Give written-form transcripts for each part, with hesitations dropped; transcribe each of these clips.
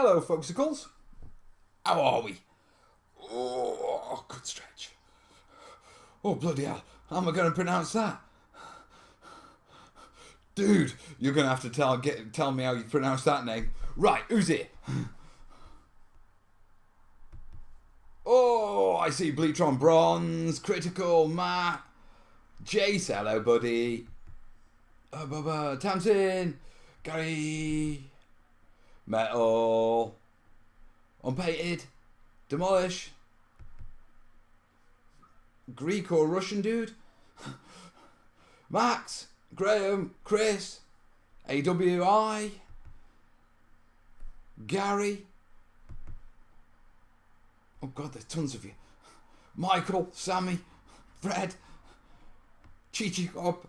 Hello, folksicles. How are we? Oh, good stretch. Oh, bloody hell. How am I going to pronounce that? Dude, you're going to have to tell me how you pronounce that name. Right, who's it? Oh, I see Bleatron Bronze, Critical, Matt, Jace, hello buddy. Tamsin, Gary, Metal, Unpainted, Demolish, Greek or Russian dude, Max, Graham, Chris, AWI, Gary. Oh God, there's tons of you. Michael, Sammy, Fred, Chichop.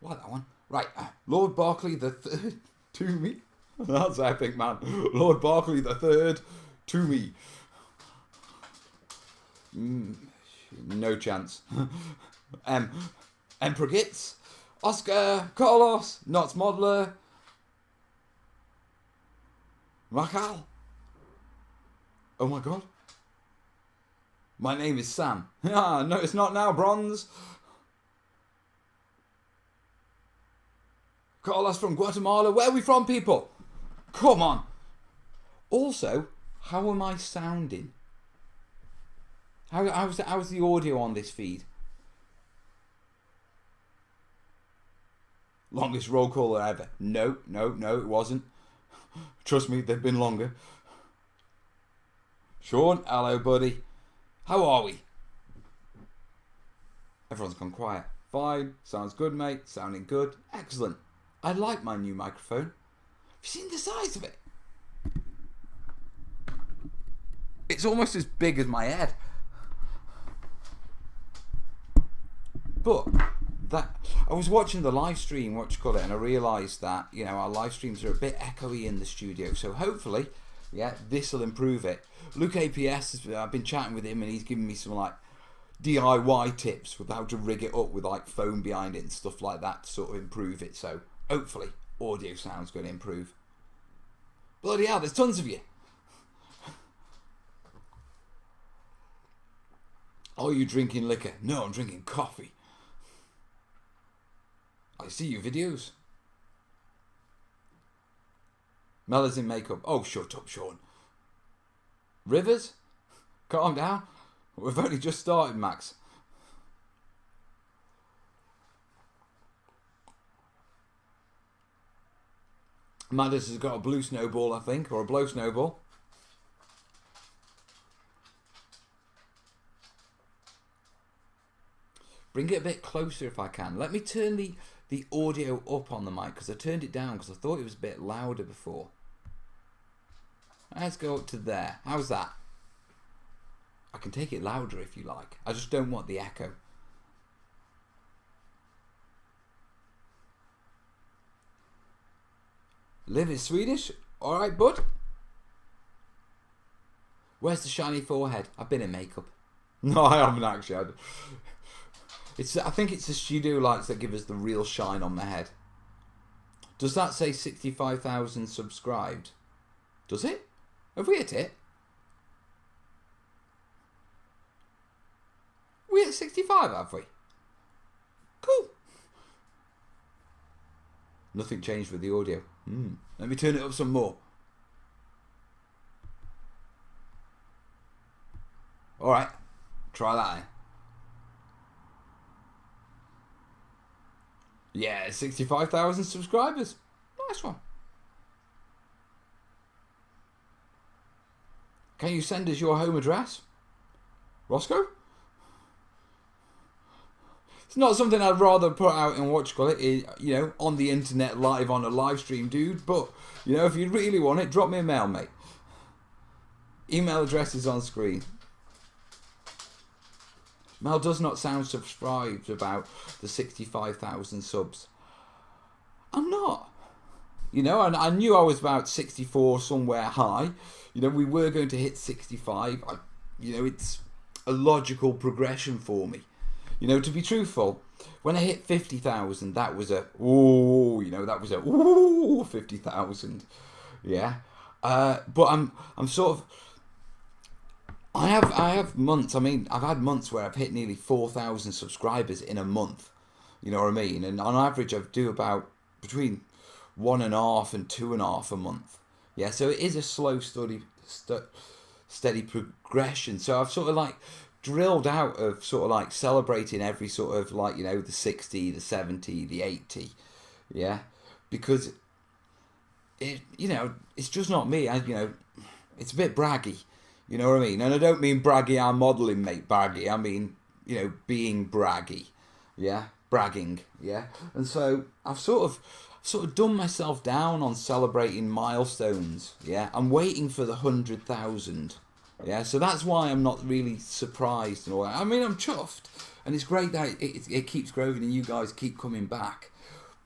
Like that one. Right, Lord Barclay the Third to me. That's epic, man. Lord Barclay the Third to me. No chance. Emperor Gitz, Oscar, Carlos, Knots Modeler, Rakal. Oh my God. My name is Sam. Ah, no, it's not now, Bronze. Carlos from Guatemala. Where are we from, people? Come on. Also, how am I sounding? How's the audio on this feed? Longest roll caller ever. No, it wasn't. Trust me, they've been longer. Sean, hello, buddy. How are we? Everyone's gone quiet. Fine. Sounds good, mate. Sounding good. Excellent. I like my new microphone. Have you seen the size of it? It's almost as big as my head. But I was watching the live stream, and I realised that, our live streams are a bit echoey in the studio. So hopefully, this will improve it. Luke APS, I've been chatting with him and he's giving me some DIY tips with how to rig it up with foam behind it and stuff like that to sort of improve it. So hopefully audio sound's going to improve. Bloody hell, there's tons of you. Are you drinking liquor? No, I'm drinking coffee. I see your videos. Mella's in makeup. Oh, shut up, Sean. Rivers? Calm down. We've only just started, Max. Madis has got a blue snowball, I think, or a blow snowball. Bring it a bit closer if I can. Let me turn the audio up on the mic because I turned it down because I thought it was a bit louder before. Let's go up to there. How's that? I can take it louder if you like. I just don't want the echo. Liv is Swedish. Alright, bud. Where's the shiny forehead? I've been in makeup. No, I haven't actually. I think it's the studio lights that give us the real shine on the head. Does that say 65,000 subscribed? Does it? Have we hit it? We hit 65, have we? Cool. Nothing changed with the audio. Let me turn it up some more. Alright. Try that then. Yeah, 65,000 subscribers. Nice one. Can you send us your home address? Roscoe? It's not something I'd rather put out and on the internet live on a live stream, dude. But, if you really want it, drop me a mail, mate. Email address is on screen. Mel does not sound subscribed about the 65,000 subs. I'm not. I knew I was about 64 somewhere high. We were going to hit 65. It's a logical progression for me. To be truthful, When I hit 50,000, that was a ooh, you know, that was a ooh 50,000, yeah. But I'm sort of I have months. I mean, I've had months where I've hit nearly 4,000 subscribers in a month. You know what I mean? And on average, I do about between 1.5 and 2.5 a month. Yeah, so it is a slow, steady progression. So I've sort of like drilled out of sort of like celebrating every sort of like, you know, the 60, the 70, the 80. Yeah, because it, you know, it's just not me. You know, it's a bit braggy. You know what I mean? And I don't mean braggy, I'm modelling, mate, braggy. I mean, you know, being braggy. Yeah, bragging. Yeah, and so I've sort of done myself down on celebrating milestones. Yeah, I'm waiting for the 100,000. Yeah, so that's why I'm not really surprised and all that. I mean, I'm chuffed, and it's great that it keeps growing and you guys keep coming back.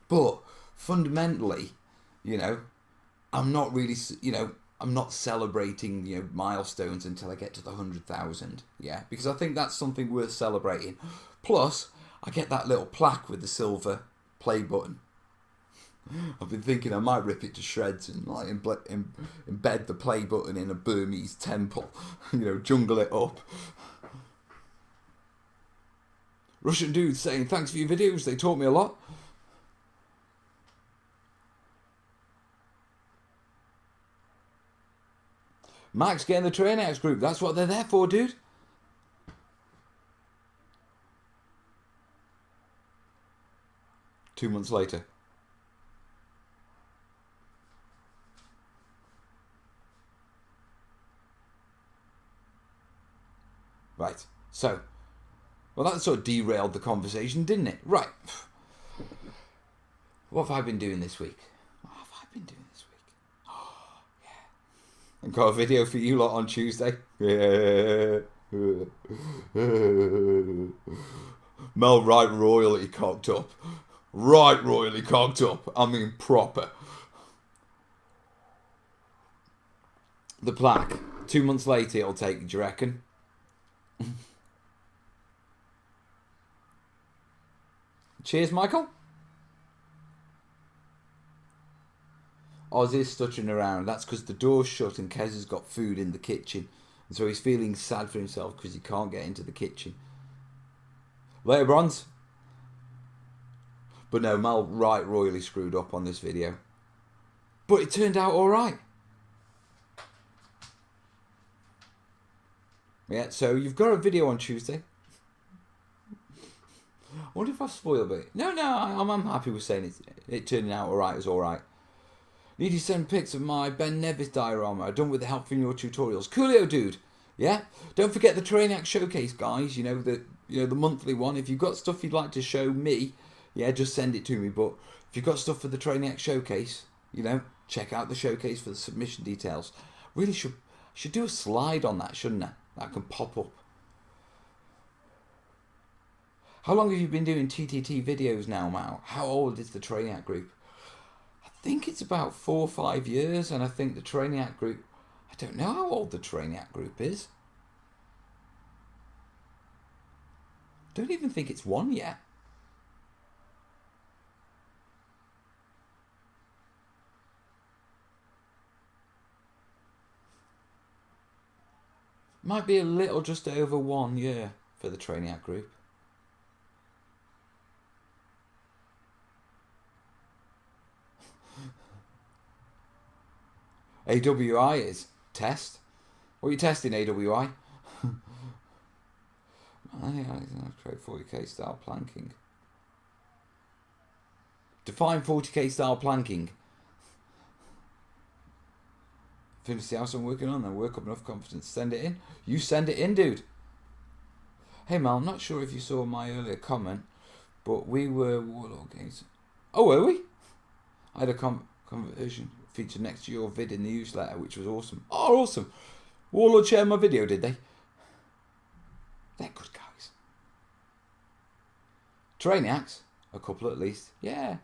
But fundamentally, you know, I'm not really, you know, I'm not celebrating, you know, milestones until I get to the 100,000. Yeah, because I think that's something worth celebrating. Plus, I get that little plaque with the silver play button. I've been thinking I might rip it to shreds and like embed the play button in a Burmese temple. You know, jungle it up. Russian dude saying thanks for your videos. They taught me a lot. Max getting the terrainiacs group. That's what they're there for, dude. Two months later. Right. So, well, that sort of derailed the conversation, didn't it? Right. What have I been doing this week? What have I been doing this week? Oh, yeah. I've got a video for you lot on Tuesday. Yeah. Mel right royally cocked up. Right royally cocked up. I mean proper. The plaque. 2 months later it'll take, do you reckon? Cheers, Michael. Oz is stuttering around. That's because the door's shut and Kez has got food in the kitchen. And so he's feeling sad for himself because he can't get into the kitchen. Later, Bronze. But no, Mel right royally screwed up on this video. But it turned out alright. Yeah, so you've got a video on Tuesday. I wonder if I spoiled it. No, I'm happy with saying it turning out alright is alright. Need you to send pics of my Ben Nevis diorama done with the help from your tutorials. Coolio, dude. Yeah? Don't forget the terrainiacs showcase, guys. You know, the monthly one. If you've got stuff you'd like to show me, yeah, just send it to me. But if you've got stuff for the terrainiacs showcase, you know, check out the showcase for the submission details. Really should do a slide on that, shouldn't I? That can pop up. How long have you been doing TTT videos now, Mal? How old is the terrainiac group? I think it's about 4 or 5 years, and I think the terrainiac group, I don't know how old the terrainiac group is. Don't even think it's 1 yet. Might be a little just over 1 year for the terrainiac group. AWI is test. What are you testing, AWI? Create 40k style planking. Define 40k style planking. Finish the house I'm working on, then work up enough confidence. Send it in. You send it in, dude. Hey, Mal, I'm not sure if you saw my earlier comment, but we were Warlord Games. Oh, were we? I had a conversion featured next to your vid in the newsletter, which was awesome. Oh, awesome. Warlord shared my video, did they? They're good guys. Terrainiacs? A couple at least. Yeah.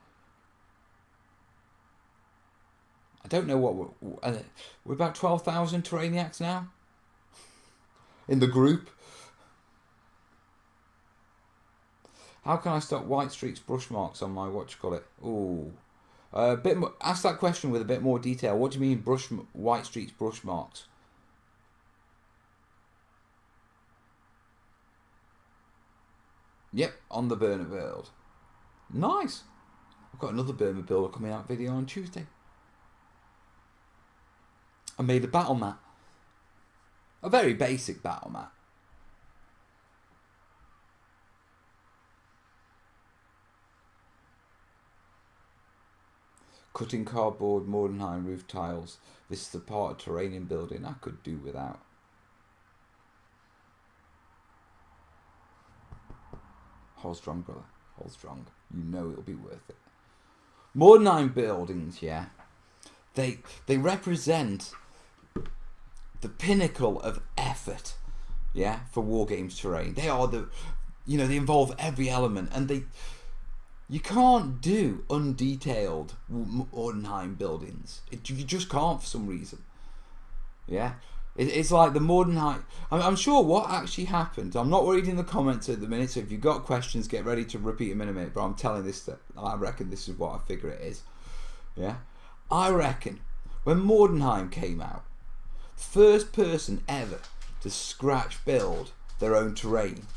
I don't know what we're about 12,000 terrainiacs now in the group. How can I stop white streaks, brush marks on my what you call it? Ooh. Bit more, ask that question with a bit more detail. What do you mean white streaks, brush marks? Yep, on the burner build. Nice. I've got another burner builder coming out video on Tuesday. I made a battle mat. A very basic battle mat. Cutting cardboard, Mordenheim roof tiles. This is the part of terrainian building I could do without. Hold strong, brother. Hold strong. You know it'll be worth it. Mordenheim buildings, yeah. They represent the pinnacle of effort, yeah, for wargames terrain. They are they involve every element, and you can't do undetailed Mordenheim buildings. You just can't for some reason. Yeah, it's like the Mordenheim. I'm sure what actually happened. I'm not reading the comments at the minute, so if you've got questions, get ready to repeat them in a minute. But I'm telling this that I reckon this is what I figure it is. Yeah, I reckon when Mordenheim came out, first person ever to scratch build their own terrain,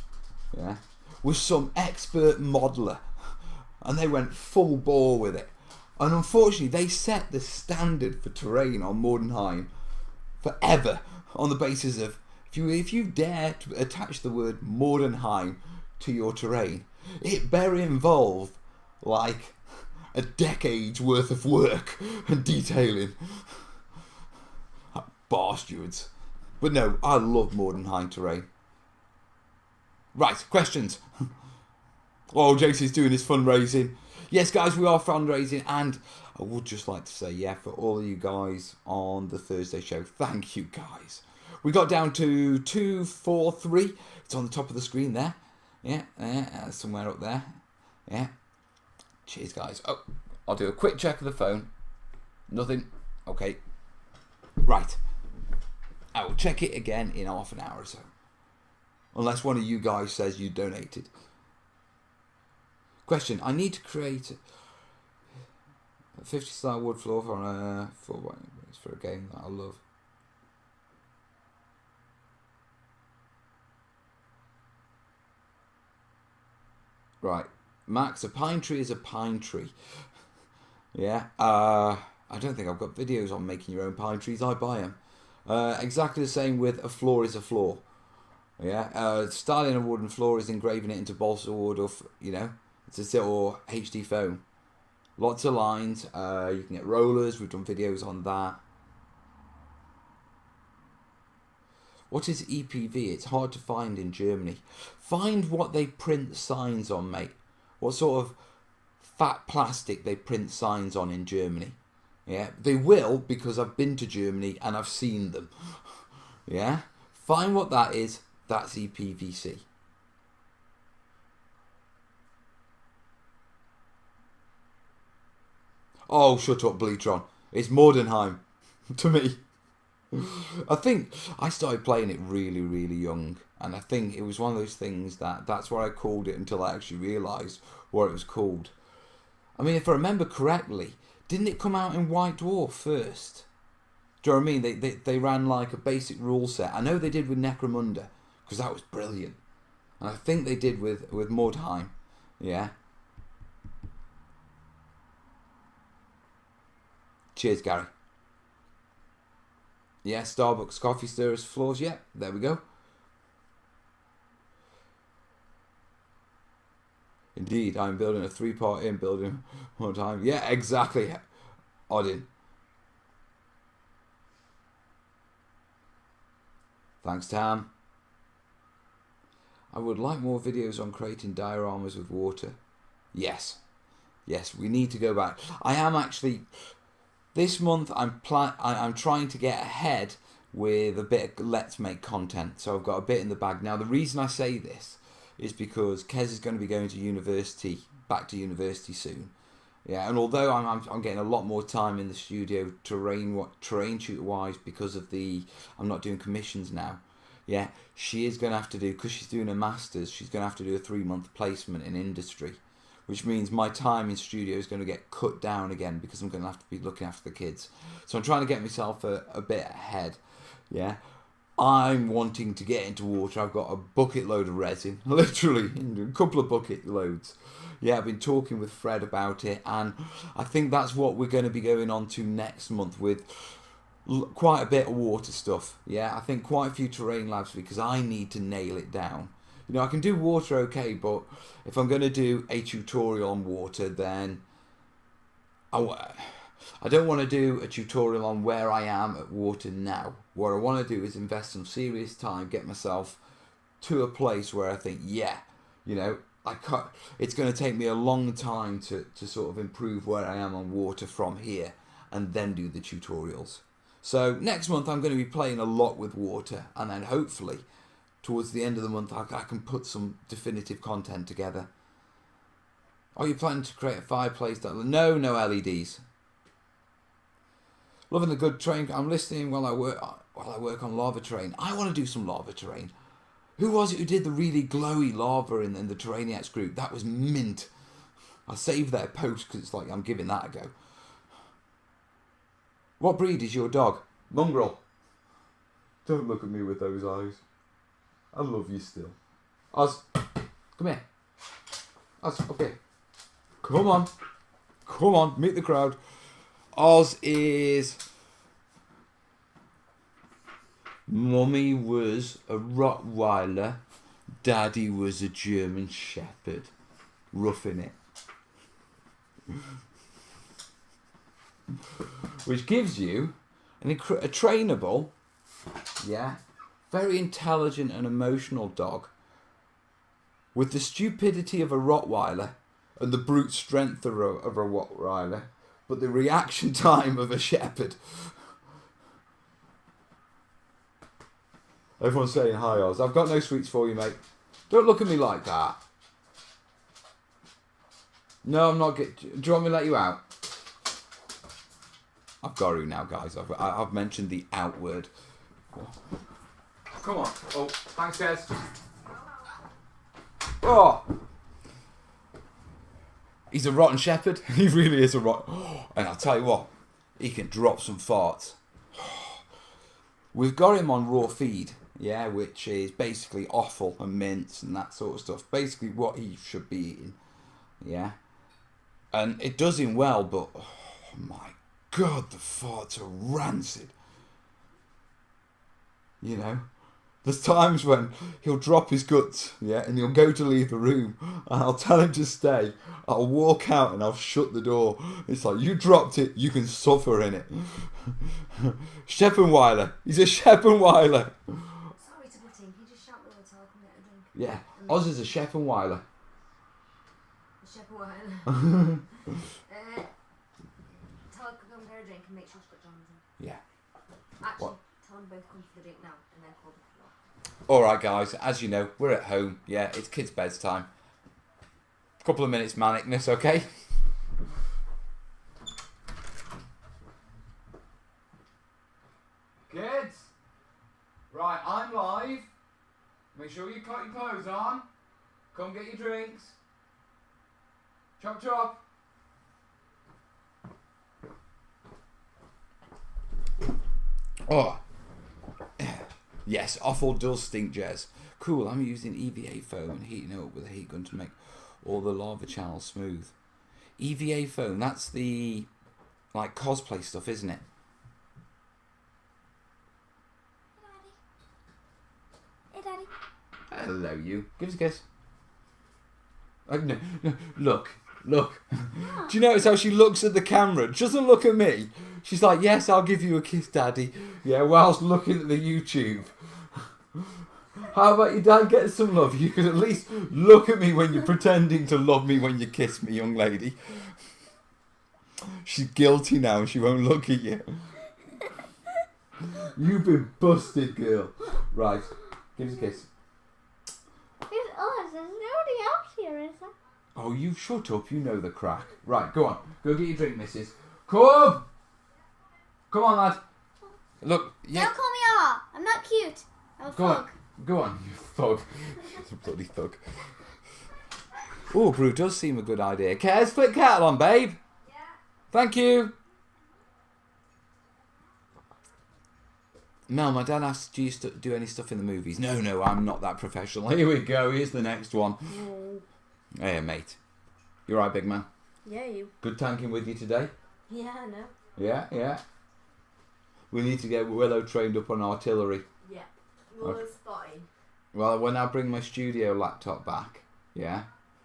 yeah, was some expert modeler. And they went full bore with it. And unfortunately, they set the standard for terrain on Mordenheim forever on the basis of if you dare to attach the word Mordenheim to your terrain, it better involve like a decade's worth of work and detailing. Bastards. But no, I love Mordenheim terrain. Right, questions. Oh, JC's doing his fundraising. Yes, guys, we are fundraising, and I would just like to say, yeah, for all of you guys on the Thursday show, thank you, guys. We got down to 243. It's on the top of the screen there. Yeah, somewhere up there. Yeah. Cheers, guys. Oh, I'll do a quick check of the phone. Nothing. Okay. Right. I will check it again in half an hour or so. Unless one of you guys says you donated. Question: I need to create a 50-style wood floor for a game that I love. Right, Max, a pine tree is a pine tree. Yeah, I don't think I've got videos on making your own pine trees. I buy them. Exactly the same with a floor is a floor. Yeah, styling a wooden floor is engraving it into balsa wood or it's a or HD foam. Lots of lines. You can get rollers. We've done videos on that. What is EPV? It's hard to find in Germany. Find what they print signs on, mate. What sort of fat plastic they print signs on in Germany. Yeah, they will, because I've been to Germany and I've seen them. Yeah, find what that is. That's EPVC. Oh, shut up, Bleatron. It's Mordenheim to me. I think I started playing it really, really young, and I think it was one of those things that's what I called it until I actually realised what it was called. I mean, if I remember correctly, didn't it come out in White Dwarf first? Do you know what I mean? They ran like a basic rule set. I know they did with Necromunda, because that was brilliant. And I think they did with Mordheim. Yeah. Cheers, Gary. Yeah, Starbucks coffee stirrers floors. Yeah, there we go. Indeed, I'm building a 3-part inn building one time. Yeah, exactly. Odin. Thanks, Tam. I would like more videos on creating dioramas with water. Yes. Yes, we need to go back. I am actually... This month, I'm trying to get ahead with a bit of Let's Make content. So I've got a bit in the bag. Now, the reason I say this is because Kez is going to be going to university, back to university soon. Yeah, and although I'm getting a lot more time in the studio terrain shooter wise because of I'm not doing commissions now. yeah, she is going to have to do, because she's doing a master's, she's going to have to do a 3-month placement in industry, which means my time in studio is going to get cut down again because I'm going to have to be looking after the kids. So I'm trying to get myself a bit ahead, yeah. I'm wanting to get into water. I've got a bucket load of resin, literally a couple of bucket loads. Yeah, I've been talking with Fred about it, and I think that's what we're going to be going on to next month with quite a bit of water stuff. Yeah, I think quite a few terrain labs because I need to nail it down. You know, I can do water okay, but if I'm going to do a tutorial on water, then I don't want to do a tutorial on where I am at water now. What I want to do is invest some serious time, get myself to a place where I think, yeah, you know, it's going to take me a long time to sort of improve where I am on water from here and then do the tutorials. So next month I'm going to be playing a lot with water, and then hopefully towards the end of the month I can put some definitive content together. Are you planning to create a fireplace? No LEDs. Loving the good terrain. I'm listening while I work on lava terrain. I want to do some lava terrain. Who was it who did the really glowy lava in the terrainiacs group? That was mint. I'll save their post because it's like I'm giving that a go. What breed is your dog? Mongrel. Don't look at me with those eyes. I love you still. Oz, come here. Oz, okay. Come on, meet the crowd. Oz is... Mummy was a Rottweiler. Daddy was a German Shepherd. Roughing it. Which gives you a trainable, yeah, very intelligent and emotional dog with the stupidity of a Rottweiler and the brute strength of a Rottweiler, but the reaction time of a Shepherd. Everyone's saying hi, Oz. I've got no sweets for you, mate. Don't look at me like that. No, I'm not getting... Do you want me to let you out? I've got to now, guys. I've mentioned the out word. Come on. Oh, thanks, Des. Oh! He's a rotten shepherd. He really is a rotten... And I'll tell you what. He can drop some farts. We've got him on raw feed. Yeah, which is basically offal and mince and that sort of stuff. Basically what he should be eating. Yeah. And it does him well, but... Oh, my God, the farts are rancid. You know? There's times when he'll drop his guts, yeah, and he'll go to leave the room, and I'll tell him to stay. I'll walk out and I'll shut the door. It's like, you dropped it, you can suffer in it. Sheppenweiler. He's a Sheppenweiler. Sorry to butt in. Can you just shout the words so I can get a drink? Yeah, Oz is a Sheppenweiler. A Sheppenweiler. Tell her to come get a drink and make sure she's got John's in. Yeah. Actually, What? tell them both come for the drink now and then call the floor. Alright guys, as you know, we're at home. Yeah, it's kids' bedtime. Couple of minutes manicness, okay? Kids! Right, I'm live. Make sure you cut your clothes on. Come get your drinks. Chop chop. Oh. Yes, offal does stink, Jez. Cool, I'm using EVA foam and heating it up with a heat gun to make all the lava channels smooth. EVA foam, that's the like cosplay stuff, isn't it? Hey, Daddy. Hello, you. Give us a kiss. No, look. Do you notice how she looks at the camera? She doesn't look at me. She's like, yes, I'll give you a kiss, Daddy. Yeah, whilst looking at the YouTube. How about your dad getting some love? You could at least look at me when you're pretending to love me when you kiss me, young lady. She's guilty now and she won't look at you. You've been busted, girl. Right, give us a kiss. It's us. There's nobody else here, is there? Oh, you shut up. You know the crack. Right, go on. Go get your drink, missus. Come! Come on, lad. Look, yeah. Don't call me R. I'm not cute. I'm a Go on. frog. Go on, you thug. Bloody thug. Oh, brew does seem a good idea. Kez, flick kettle on, babe. Yeah. Thank you. Mel, my dad asked, do you do any stuff in the movies? No, I'm not that professional. Here we go. Here's the next one. No. Hey, mate. You alright, big man? Yeah, you. Good tanking with you today? Yeah, I know. Yeah. We need to get Willow trained up on artillery. Yeah. Willow's spotting. Well, when I bring my studio laptop back, yeah,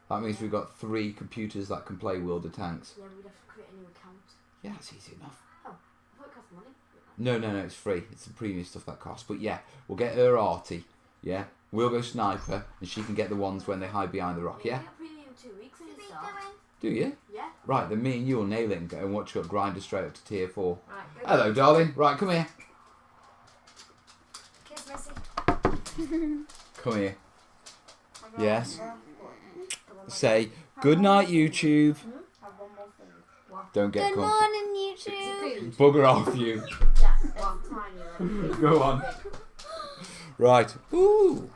that means we've got 3 computers that can play World of Tanks. Yeah, we'd have to create a new account. Yeah, it's easy enough. Oh, I thought it cost money. No, it's free. It's the premium stuff that costs. But yeah, we'll get her arty, yeah. We'll go sniper, and she can get the ones when they hide behind the rock, yeah? We get premium 2 weeks in the start. Do you? Yeah. Right, then me and you will nail it and go and watch your grinder straight up to tier 4. Right, go. Hello, darling. Right, come here. Kiss Missy. Come here. Yes. Say, good night, YouTube. Have one more thing. What? Don't get Good comfy. morning, YouTube. Bugger off, you. Yeah, one tiny. Go on. Right. Ooh.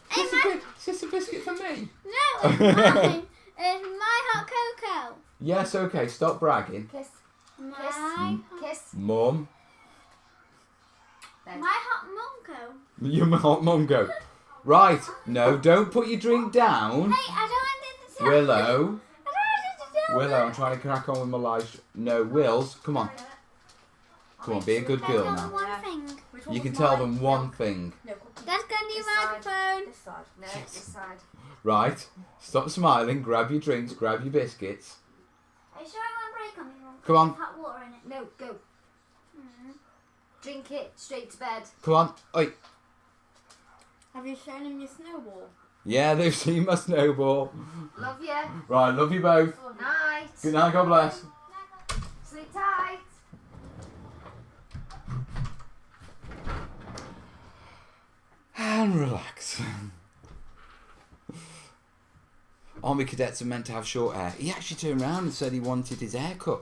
Hey, Is this a biscuit for me? No, it's mine. It's my hot cocoa. Yes, okay. Stop bragging. Kiss. My Kiss. Mum. Then. my hot monko. Your mum go. Right. No, don't put your drink down. Hey, I don't want to tell Willow. I don't want to tell Willow, I'm trying to crack on with my life. No, Wills. Come on. Come on, be a good girl Tell them now. one thing. Which one You can was tell mine? them one thing. No, cookie. That's got a new This side. microphone. This side. No, this side. Right. Stop smiling. Grab your drinks. Grab your biscuits. Are you sure I won't break on me, Mum? Come on. There's hot water in it. No, go. Mm. Drink it straight to bed. Come on. Oi. Have you shown him your snowball? Yeah, they've seen my snowball. Love you. Right, love you both. Night. Good night, God bless. Sleep tight. And relax. Army cadets are meant to have short hair. He actually turned around and said he wanted his hair cut,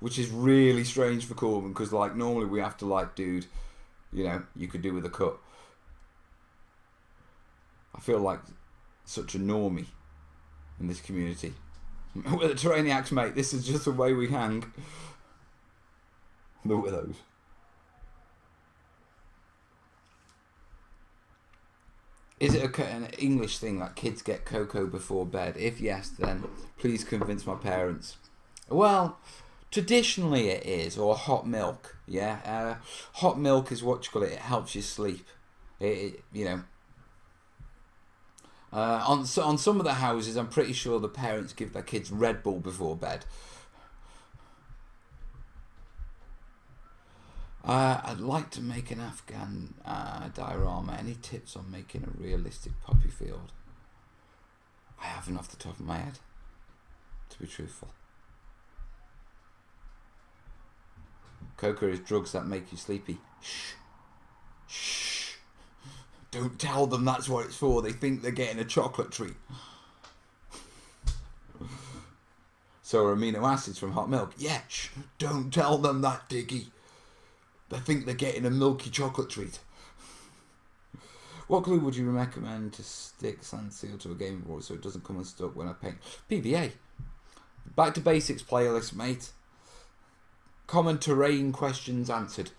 which is really strange for Corbin because, like, normally we have to, like, dude, you know, you could do with a cut. I feel like such a normie in this community. We're the terrainiacs, mate. This is just the way we hang. The willows. Is it an English thing that kids get cocoa before bed? If yes, then please convince my parents. Well, traditionally it is, or hot milk. Yeah, hot milk is what you call it. It helps you sleep. You know. On some of the houses, I'm pretty sure the parents give their kids Red Bull before bed. I'd like to make an Afghan diorama. Any tips on making a realistic poppy field? I haven't off the top of my head, to be truthful. Coca is drugs that make you sleepy. Shh. Shh. Don't tell them that's what it's for. They think they're getting a chocolate treat. So are amino acids from hot milk. Yeah, shh. Don't tell them that, Diggy. They think they're getting a milky chocolate treat. What glue would you recommend to stick Sand Seal to a Game Boy so it doesn't come unstuck when I paint? PVA. Back to basics playlist, mate. Common terrain questions answered.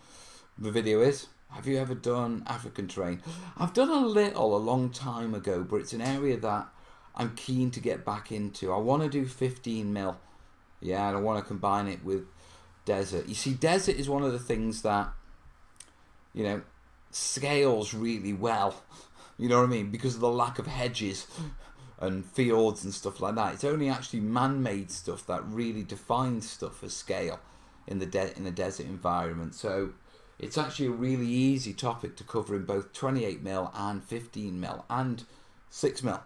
The video is, have you ever done African terrain? I've done a little a long time ago, but it's an area that I'm keen to get back into. I want to do 15mm. Yeah, and I want to combine it with desert. You see, desert is one of the things that, you know, scales really well. You know what I mean? Because of the lack of hedges and fields and stuff like that. It's only actually man-made stuff that really defines stuff as scale in the desert environment. So it's actually a really easy topic to cover in both 28mm and 15mm and 6mm.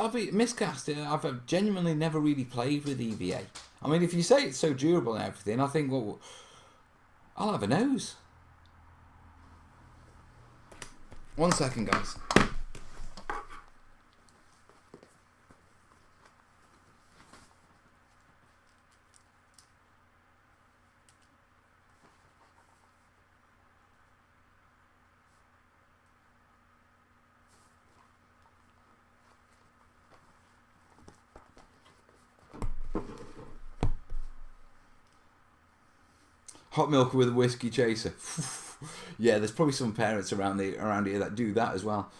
I'll be miscast. I've genuinely never really played with EVA. I mean, if you say it's so durable and everything, I think, well, I'll have a nose. 1 second, guys. Hot milk with a whiskey chaser. Yeah, there's probably some parents around here that do that as well.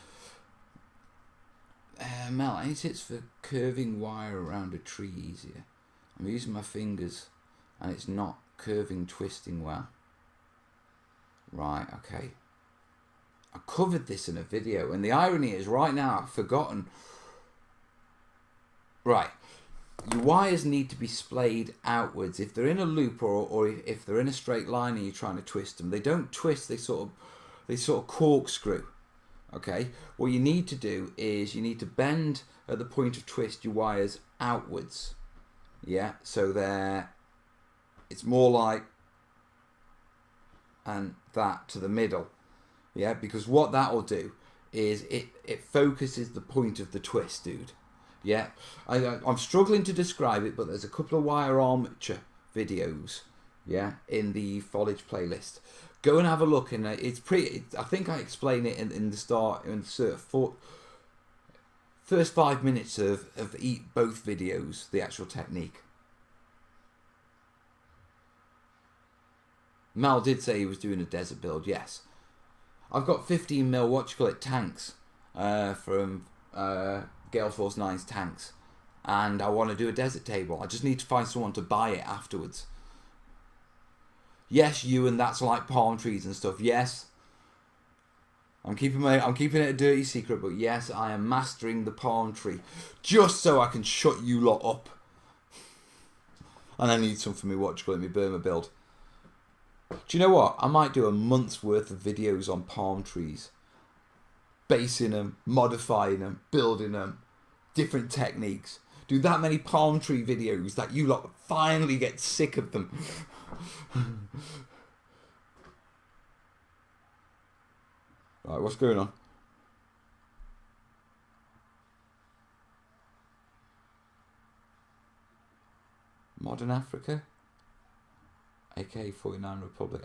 Mel, any tips for curving wire around a tree easier? I'm using my fingers and it's not curving, twisting well. Right, okay. I covered this in a video, and the irony is right now I've forgotten. Right, your wires need to be splayed outwards. If they're in a loop or if they're in a straight line and you're trying to twist them, they don't twist, they sort of corkscrew. Okay, what you need to do is you need to bend at the point of twist your wires outwards. Yeah, so it's more like and that to the middle. Yeah, because what that will do is it focuses the point of the twist, dude. Yeah, I'm struggling to describe it, but there's a couple of wire armature videos, yeah, in the foliage playlist. Go and have a look, and it's pretty. I think I explain it in the start, in the first 5 minutes of both videos, the actual technique. Mal did say he was doing a desert build. Yes, I've got 15mm tanks from Gale Force 9's tanks, and I want to do a desert table. I just need to find someone to buy it afterwards. Yes, you and that's like palm trees and stuff. Yes, I'm keeping it a dirty secret, but yes, I am mastering the palm tree just so I can shut you lot up. And I need some for me my Burma build. Do you know what? I might do a month's worth of videos on palm trees, basing them, modifying them, building them, different techniques. Do that many palm tree videos that you lot finally get sick of them. Right, what's going on? Modern Africa? AK-49 Republic.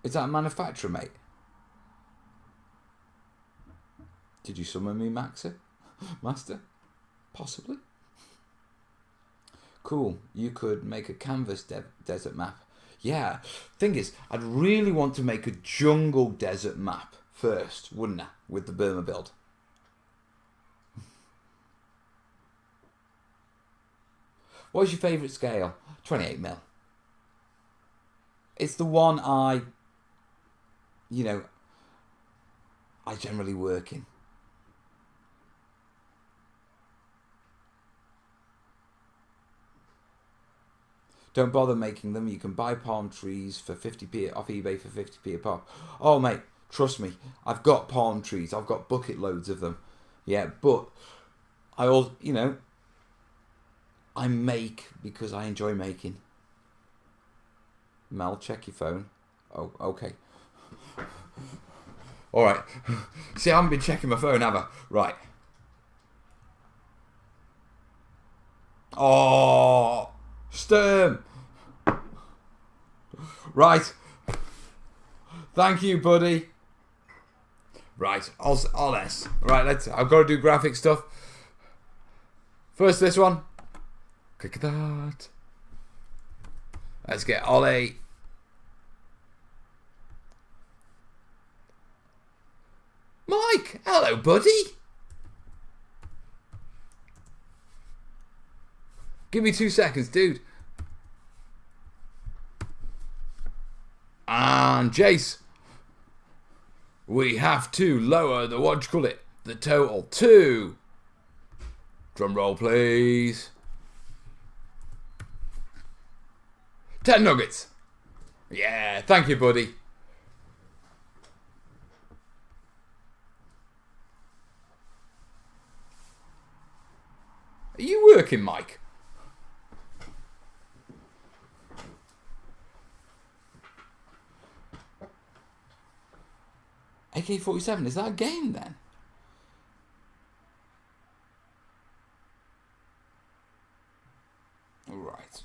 Is that a manufacturer, mate? Did you summon me, Master? Possibly. Cool. You could make a canvas desert map. Yeah. Thing is, I'd really want to make a jungle desert map first, wouldn't I? With the Burma build. What's your favourite scale? 28mm. It's the one I generally work in. Don't bother making them. You can buy palm trees for 50p off eBay for 50p a pop. Oh, mate, trust me. I've got palm trees. I've got bucket loads of them. Yeah, but I make because I enjoy making. Mel, check your phone. Oh, okay. All right. See, I haven't been checking my phone, have I? Right. Oh, Sturm. Right. Thank you, buddy. Right. All S. Right. I've got to do graphic stuff. First, this one. Click that. Let's get Ollie. Mike, hello, buddy. Give me 2 seconds, dude. And Jace, we have to lower the the total to. Drum roll, please. 10 nuggets. Yeah, thank you, buddy. Are you working, Mike? AK-47, is that a game then? Right.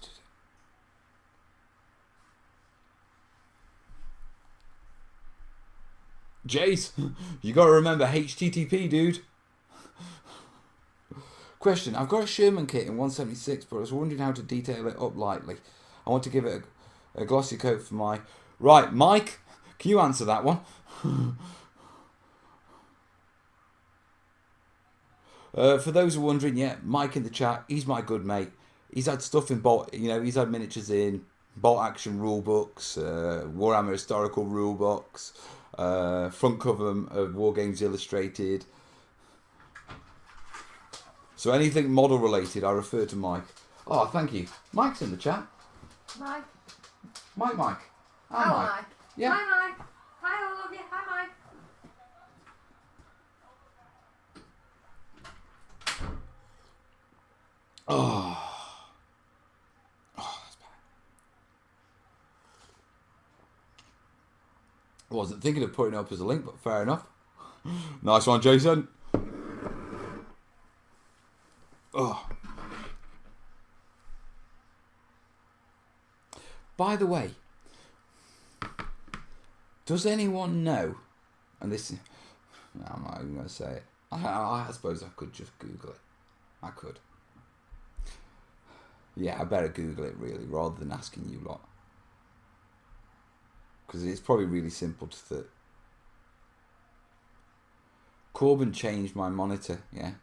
Jace, you gotta remember HTTP, dude. Question, I've got a Sherman kit in 176, but I was wondering how to detail it up lightly. I want to give it a glossy coat for my... Right, Mike, can you answer that one? For those who are wondering, yeah, Mike in the chat, he's my good mate. He's had stuff in Bolt, he's had miniatures in Bolt Action rule books, Warhammer historical rule books, front cover of War Games Illustrated. So anything model related, I refer to Mike. Oh, thank you. Mike's in the chat. Mike. Mike. Hi, Hello, Mike. Mike. Yeah. Hi, Mike. Hi, I love you. Hi, Mike. Oh, that's bad. I wasn't thinking of putting it up as a link, but fair enough. Nice one, Jason. Oh. By the way, does anyone know, and this, no, I'm not even going to say it. I suppose I could just Google it. I could. Yeah, I better Google it really, rather than asking you lot. Because it's probably really simple to Corbin changed my monitor, yeah.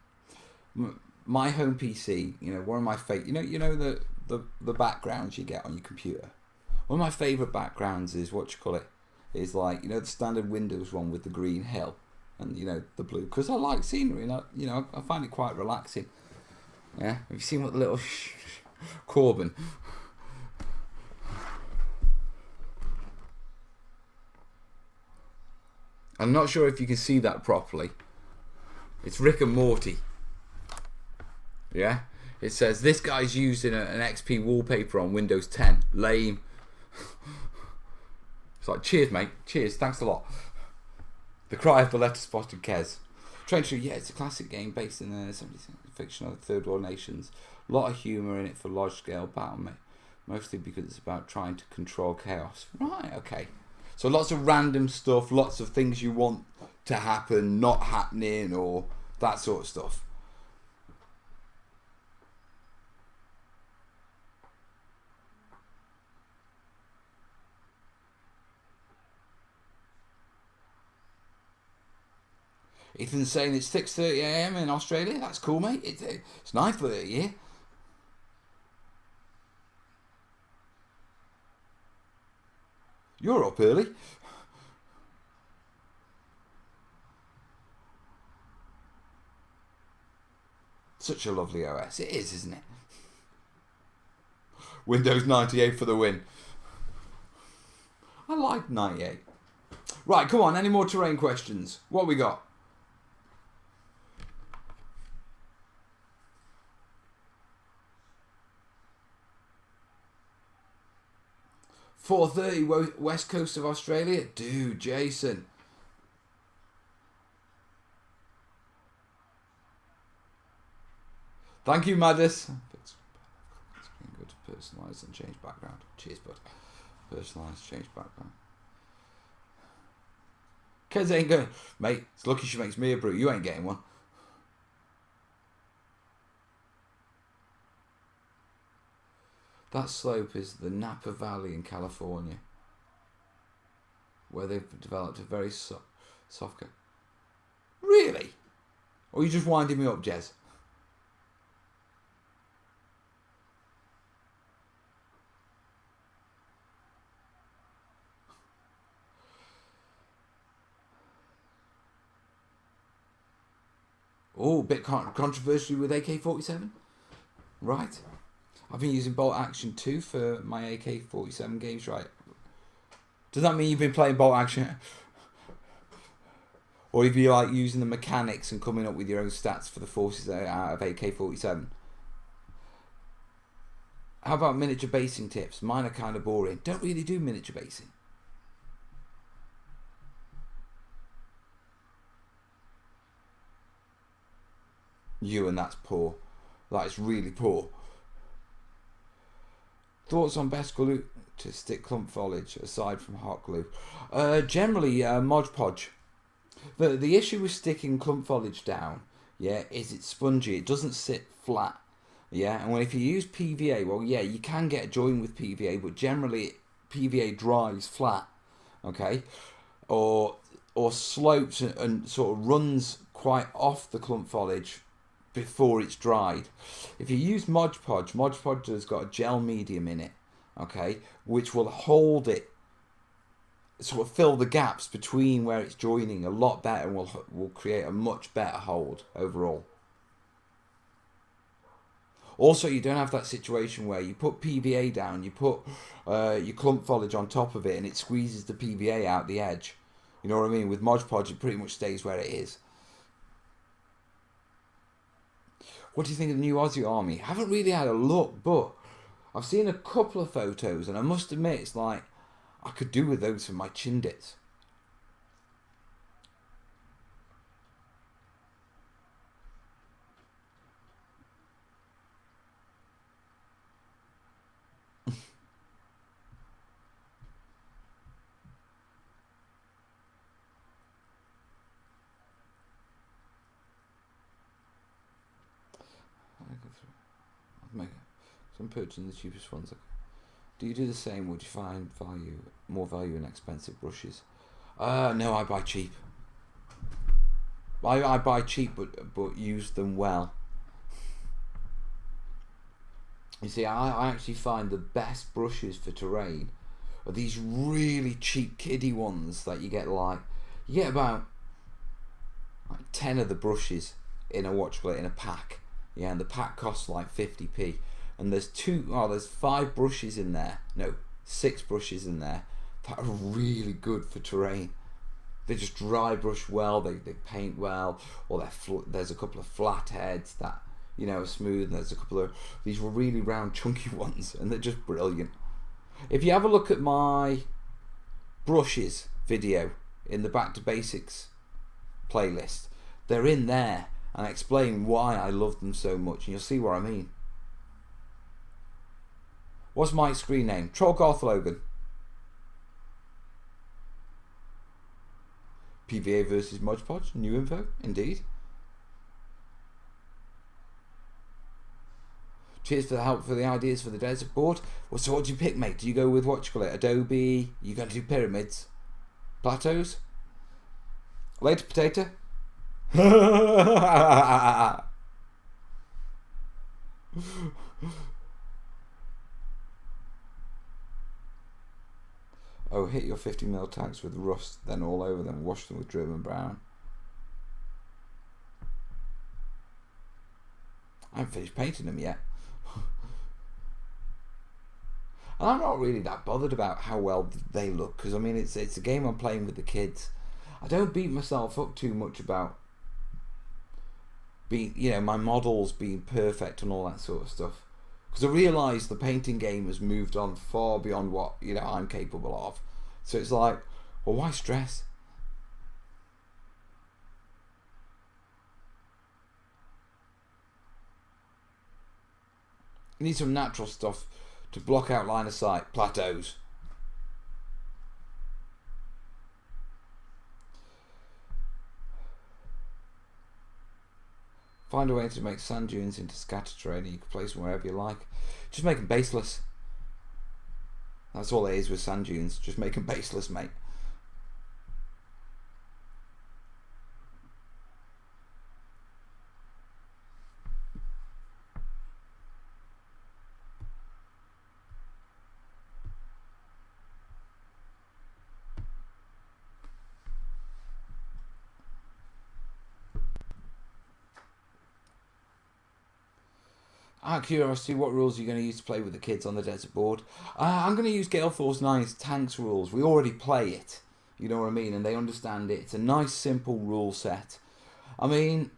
My home PC, one of my favorite, the backgrounds you get on your computer. One of my favourite backgrounds is is like, the standard Windows one with the green hill and, the blue. Because I like scenery and, I find it quite relaxing. Yeah, have you seen what the little Corbin? I'm not sure if you can see that properly. It's Rick and Morty. Yeah? It says, this guy's using an XP wallpaper on Windows 10. Lame. It's like, cheers, mate. Cheers. Thanks a lot. The Cry of the Letter-Spotted Kez. Trench, yeah, it's a classic game based in the 70s fictional Third World nations. A lot of humour in it for large-scale battle, mostly because it's about trying to control chaos. Right, okay. So lots of random stuff, lots of things you want to happen, not happening, or that sort of stuff. Ethan's saying it's 6:30 AM in Australia. That's cool, mate. It's 9:30 here. You're up early. Such a lovely OS. It is, isn't it? Windows 98 for the win. I like 98. Right, come on. Any more terrain questions? What we got? .4:30 west coast of Australia. Dude, Jason. Thank you, Madis. It's good to personalise and change background. Cheers, bud. Personalise, change background. Kez ain't going. Mate, it's lucky she makes me a brew. You ain't getting one. That slope is the Napa Valley in California, where they've developed a very soft. Really? Or are you just winding me up, Jez? Oh, bit controversial with AK-47. Right. I've been using Bolt Action 2 for my AK-47 games, right? Does that mean you've been playing Bolt Action? Or have you like using the mechanics and coming up with your own stats for the forces out of AK-47? How about miniature basing tips? Mine are kind of boring. Don't really do miniature basing. And that's poor. That is really poor. Thoughts on best glue to stick clump foliage aside from hot glue? Generally, Mod Podge. The issue with sticking clump foliage down, yeah, is it's spongy. It doesn't sit flat. Yeah, and if you use PVA, well, yeah, you can get a join with PVA, but generally PVA dries flat, okay, or slopes and sort of runs quite off the clump foliage before it's dried. If you use Mod Podge has got a gel medium in it, okay, which will hold it, sort of fill the gaps between where it's joining a lot better, and will create a much better hold overall. Also, you don't have that situation where you put PVA down, you put your clump foliage on top of it, and it squeezes the PVA out the edge. You know what I mean? With Mod Podge, it pretty much stays where it is. What do you think of the new Aussie Army? I haven't really had a look, but I've seen a couple of photos, and I must admit, it's like I could do with those for my chindits. I'm purchasing the cheapest ones. Do you do the same? Would you find more value in expensive brushes? No, I buy cheap. I buy cheap, but use them well. You see, I actually find the best brushes for terrain are these really cheap kiddie ones that you get about 10 of the brushes in a pack. Yeah, and the pack costs like 50p. And there's 5 brushes in there. No, 6 brushes in there that are really good for terrain. They just dry brush well, they paint well, or there's a couple of flat heads that, you know, are smooth, and there's a couple of these really round chunky ones, and they're just brilliant. If you have a look at my brushes video in the Back to Basics playlist, they're in there, and I explain why I love them so much, and you'll see what I mean. What's my screen name? Trollgarth Logan. PVA versus Mod Podge. New info, indeed. Cheers for the help for the ideas for the desert board. Well, so what do you pick, mate? Do you go with Adobe? You going to do pyramids? Plateaus? Later, potato? Oh, hit your 50mm tanks with rust, then all over them, wash them with German brown. I haven't finished painting them yet. And I'm not really that bothered about how well they look, because I mean, it's a game I'm playing with the kids. I don't beat myself up too much about my models being perfect and all that sort of stuff. Because I realise the painting game has moved on far beyond what, I'm capable of. So it's like, well, why stress? You need some natural stuff to block out line of sight. Plateaus. Find a way to make sand dunes into scatter terrain, and you can place them wherever you like. Just make them baseless. That's all it is with sand dunes. Just make them baseless, mate. Out of curiosity, what rules are you going to use to play with the kids on the desert board? I'm going to use Gale Force 9's tanks rules. We already play it, you know what I mean, and they understand it. It's a nice, simple rule set. I mean,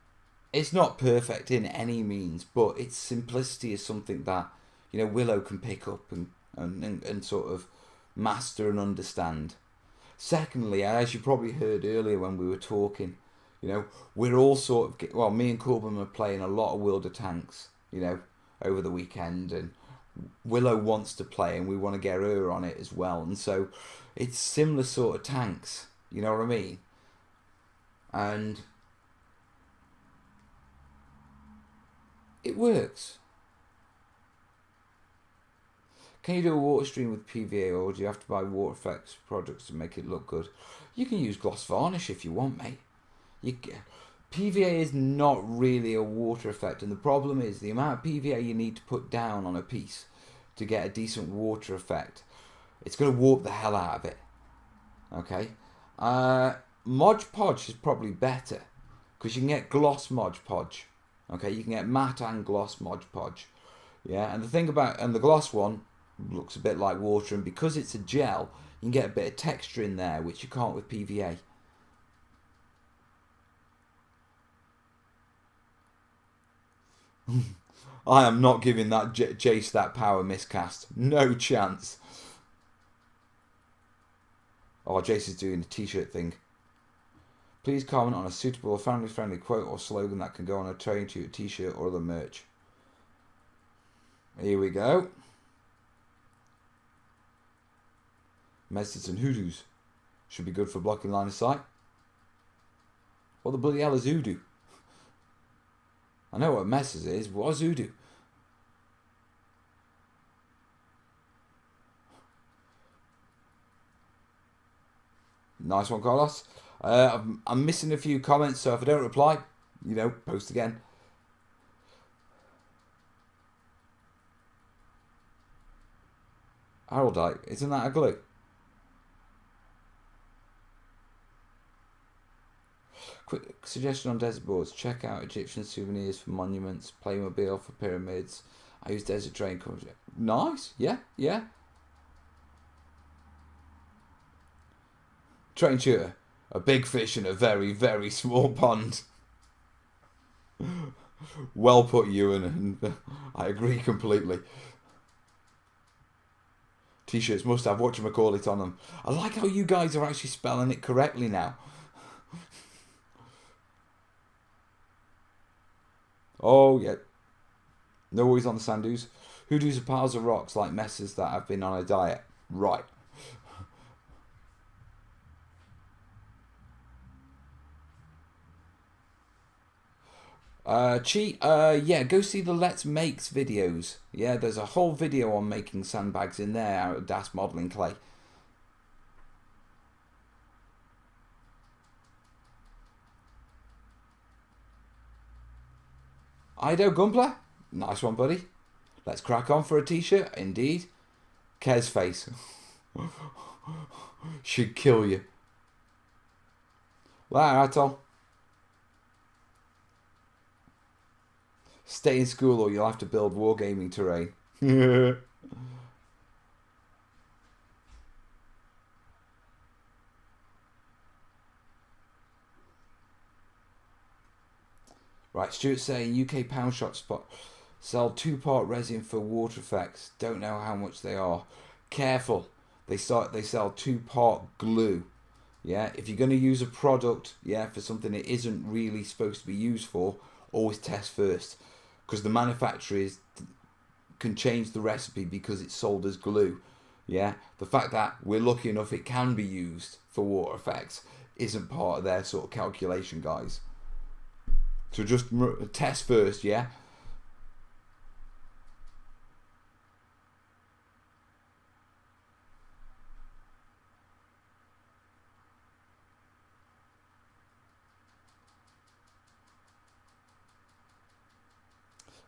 it's not perfect in any means, but its simplicity is something that, Willow can pick up and sort of master and understand. Secondly, as you probably heard earlier when we were talking, we're all sort of, me and Corbin are playing a lot of World of Tanks, over the weekend, and Willow wants to play, and we want to get her on it as well, and so it's similar sort of tanks, you know what I mean? And it works. Can you do a water stream with PVA, or do you have to buy water effects products to make it look good? You can use gloss varnish if you want, mate. PVA is not really a water effect, and the problem is the amount of PVA you need to put down on a piece to get a decent water effect. It's going to warp the hell out of it. Okay? Mod Podge is probably better, because you can get gloss Mod Podge. Okay? You can get matte and gloss Mod Podge. Yeah? And the thing about, and the gloss one looks a bit like water, and because it's a gel, you can get a bit of texture in there, which you can't with PVA. I am not giving that Jace that power miscast. No chance. Oh, Jace is doing a t-shirt thing. Please comment on a suitable family-friendly quote or slogan that can go on a train to a t-shirt or other merch. Here we go. Messes and hoodoos. Should be good for blocking line of sight. What the bloody hell is hoodoo? I know what messes is. What's hoodoo? Nice one, Carlos. I'm missing a few comments, so if I don't reply, post again. Haroldite, isn't that a glue? Quick suggestion on desert boards. Check out Egyptian souvenirs for monuments, Playmobil for pyramids. I use desert train. Nice, yeah. Train shooter. A big fish in a very, very small pond. Well put, Ewan, and I agree completely. T-shirts must have whatchamacallit on them. I like how you guys are actually spelling it correctly now. Oh, yeah. No worries on the sand dunes. Hoodoos are piles of rocks like messes that have been on a diet. Right. Yeah, go see the Let's Makes videos. Yeah, there's a whole video on making sandbags in there out of Das modelling clay. Ido Gumpler, nice one, buddy. Let's crack on for a t-shirt, indeed. Kez face. Should kill you. Wow, Atol. Stay in school or you'll have to build wargaming terrain. Right, Stuart's saying UK pound shop spot sell 2-part resin for water effects. Don't know how much they are. Careful. They sell 2-part glue. Yeah, if you're going to use a product, for something it isn't really supposed to be used for, always test first, because the manufacturers can change the recipe because it's sold as glue. Yeah, the fact that we're lucky enough it can be used for water effects isn't part of their sort of calculation, guys. So just test first, yeah.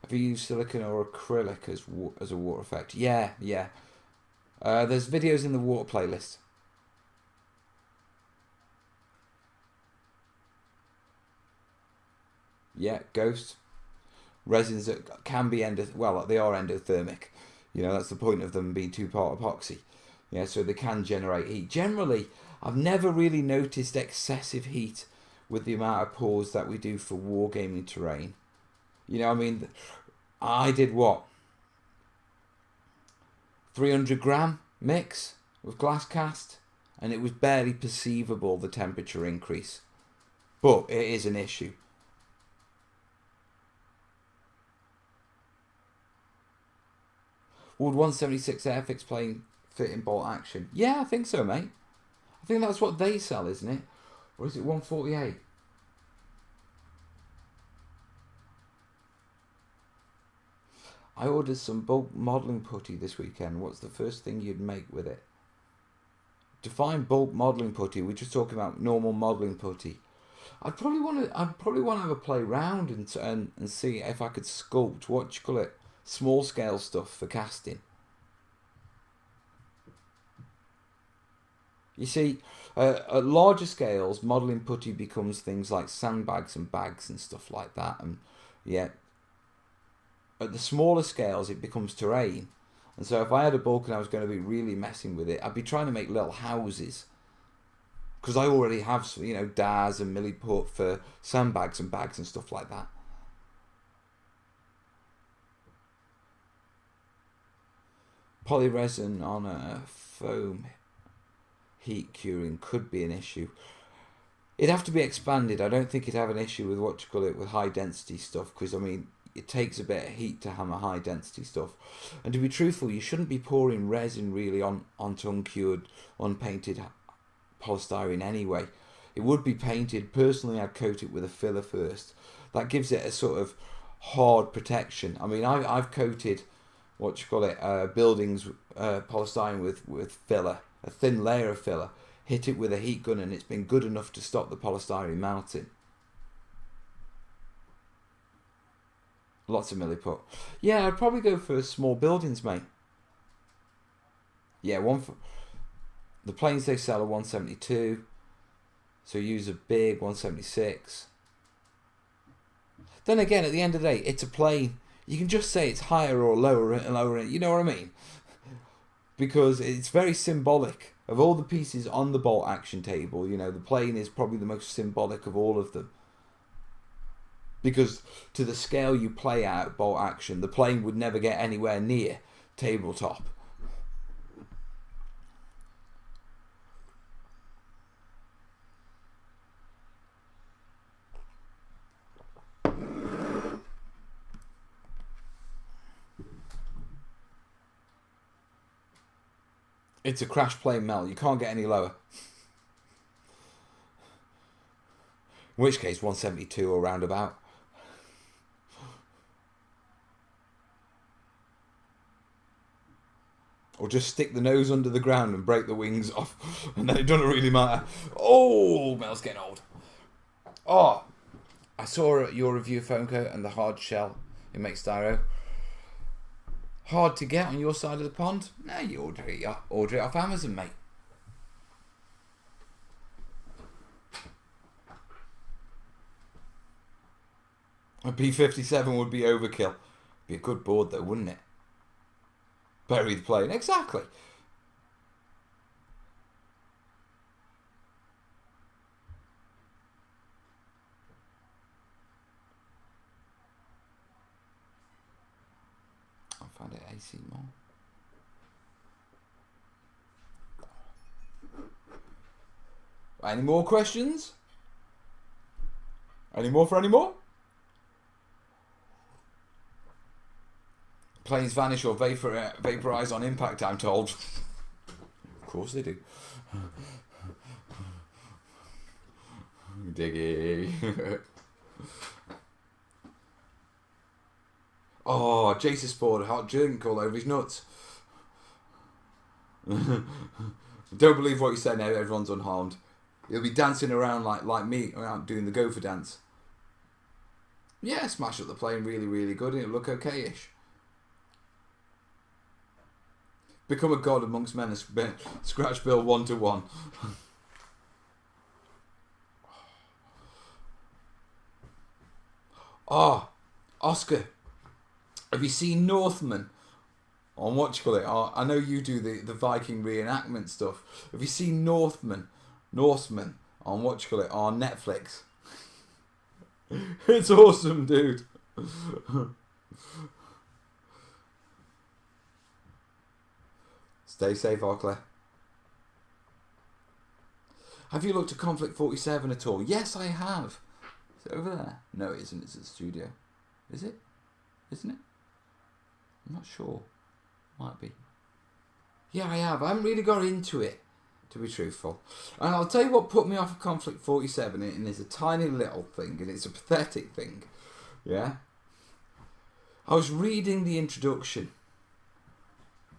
Have you used silicone or acrylic as a water effect? Yeah. There's videos in the water playlist. Yeah, ghost. Resins that can be they are endothermic. That's the point of them being 2-part epoxy. Yeah, so they can generate heat. Generally, I've never really noticed excessive heat with the amount of pours that we do for wargaming terrain. I did 300 gram mix with glass cast, and it was barely perceivable, the temperature increase. But it is an issue. Would 176 Airfix fit in bolt action? Yeah, I think so, mate. I think that's what they sell, isn't it? Or is it 148? I ordered some bulk modelling putty this weekend. What's the first thing you'd make with it? Define bulk modelling putty. We're just talking about normal modelling putty. I'd probably want to have a play round and see if I could sculpt small scale stuff for casting. You see, at larger scales, modelling putty becomes things like sandbags and bags and stuff like that. And yeah, at the smaller scales, it becomes terrain. And so if I had a bulk and I was going to be really messing with it, I'd be trying to make little houses. Because I already have, DARs and milliput for sandbags and bags and stuff like that. Polyresin on a foam heat curing could be an issue. It'd have to be expanded. I don't think it'd have an issue with with high density stuff, because it takes a bit of heat to hammer high density stuff. And to be truthful, you shouldn't be pouring resin really onto uncured, unpainted polystyrene anyway. It would be painted. Personally, I'd coat it with a filler first. That gives it a sort of hard protection. I mean, I've coated buildings polystyrene with filler, a thin layer of filler, hit it with a heat gun, and it's been good enough to stop the polystyrene melting. Lots of milliput. Yeah, I'd probably go for small buildings, mate. Yeah, the planes they sell are 172, so use a big 176. Then again, at the end of the day, it's a plane. You can just say it's higher or lower. You know what I mean? Because it's very symbolic. Of all the pieces on the bolt action table, the plane is probably the most symbolic of all of them. Because to the scale you play out bolt action, the plane would never get anywhere near tabletop. It's a crash plane melt. You can't get any lower. In which case, 172 or roundabout. Or just stick the nose under the ground and break the wings off, and then it doesn't really matter. Oh, Mel's getting old. Oh, I saw your review of foam coat and the hard shell it makes styro. Hard to get on your side of the pond? No, you order it off Amazon, mate. A P-57 would be overkill. Be a good board though, wouldn't it? Bury the plane. Exactly. I'll find it AC more. Any more questions? Any more for any more? Planes vanish or vaporize on impact, I'm told. Of course they do. Diggy. Oh, Jason poured a hot drink all over his nuts. Don't believe what you say now, everyone's unharmed. He'll be dancing around like me, around doing the gopher dance. Yeah, smash up the plane really, really good and it'll look okay-ish. Become a god amongst men and scratch Bill 1-to-1. Oh, Oscar, have you seen Northman on I know you do the Viking reenactment stuff. Have you seen Norseman on on Netflix? It's awesome, dude. Stay safe, Arkle. Have you looked at Conflict 47 at all? Yes, I have. Is it over there? No, it isn't. It's at the studio. Is it? Isn't it? I'm not sure. Might be. Yeah, I have. I haven't really got into it, to be truthful. And I'll tell you what put me off of Conflict 47, and it's a tiny little thing, and it's a pathetic thing. Yeah? I was reading the introduction,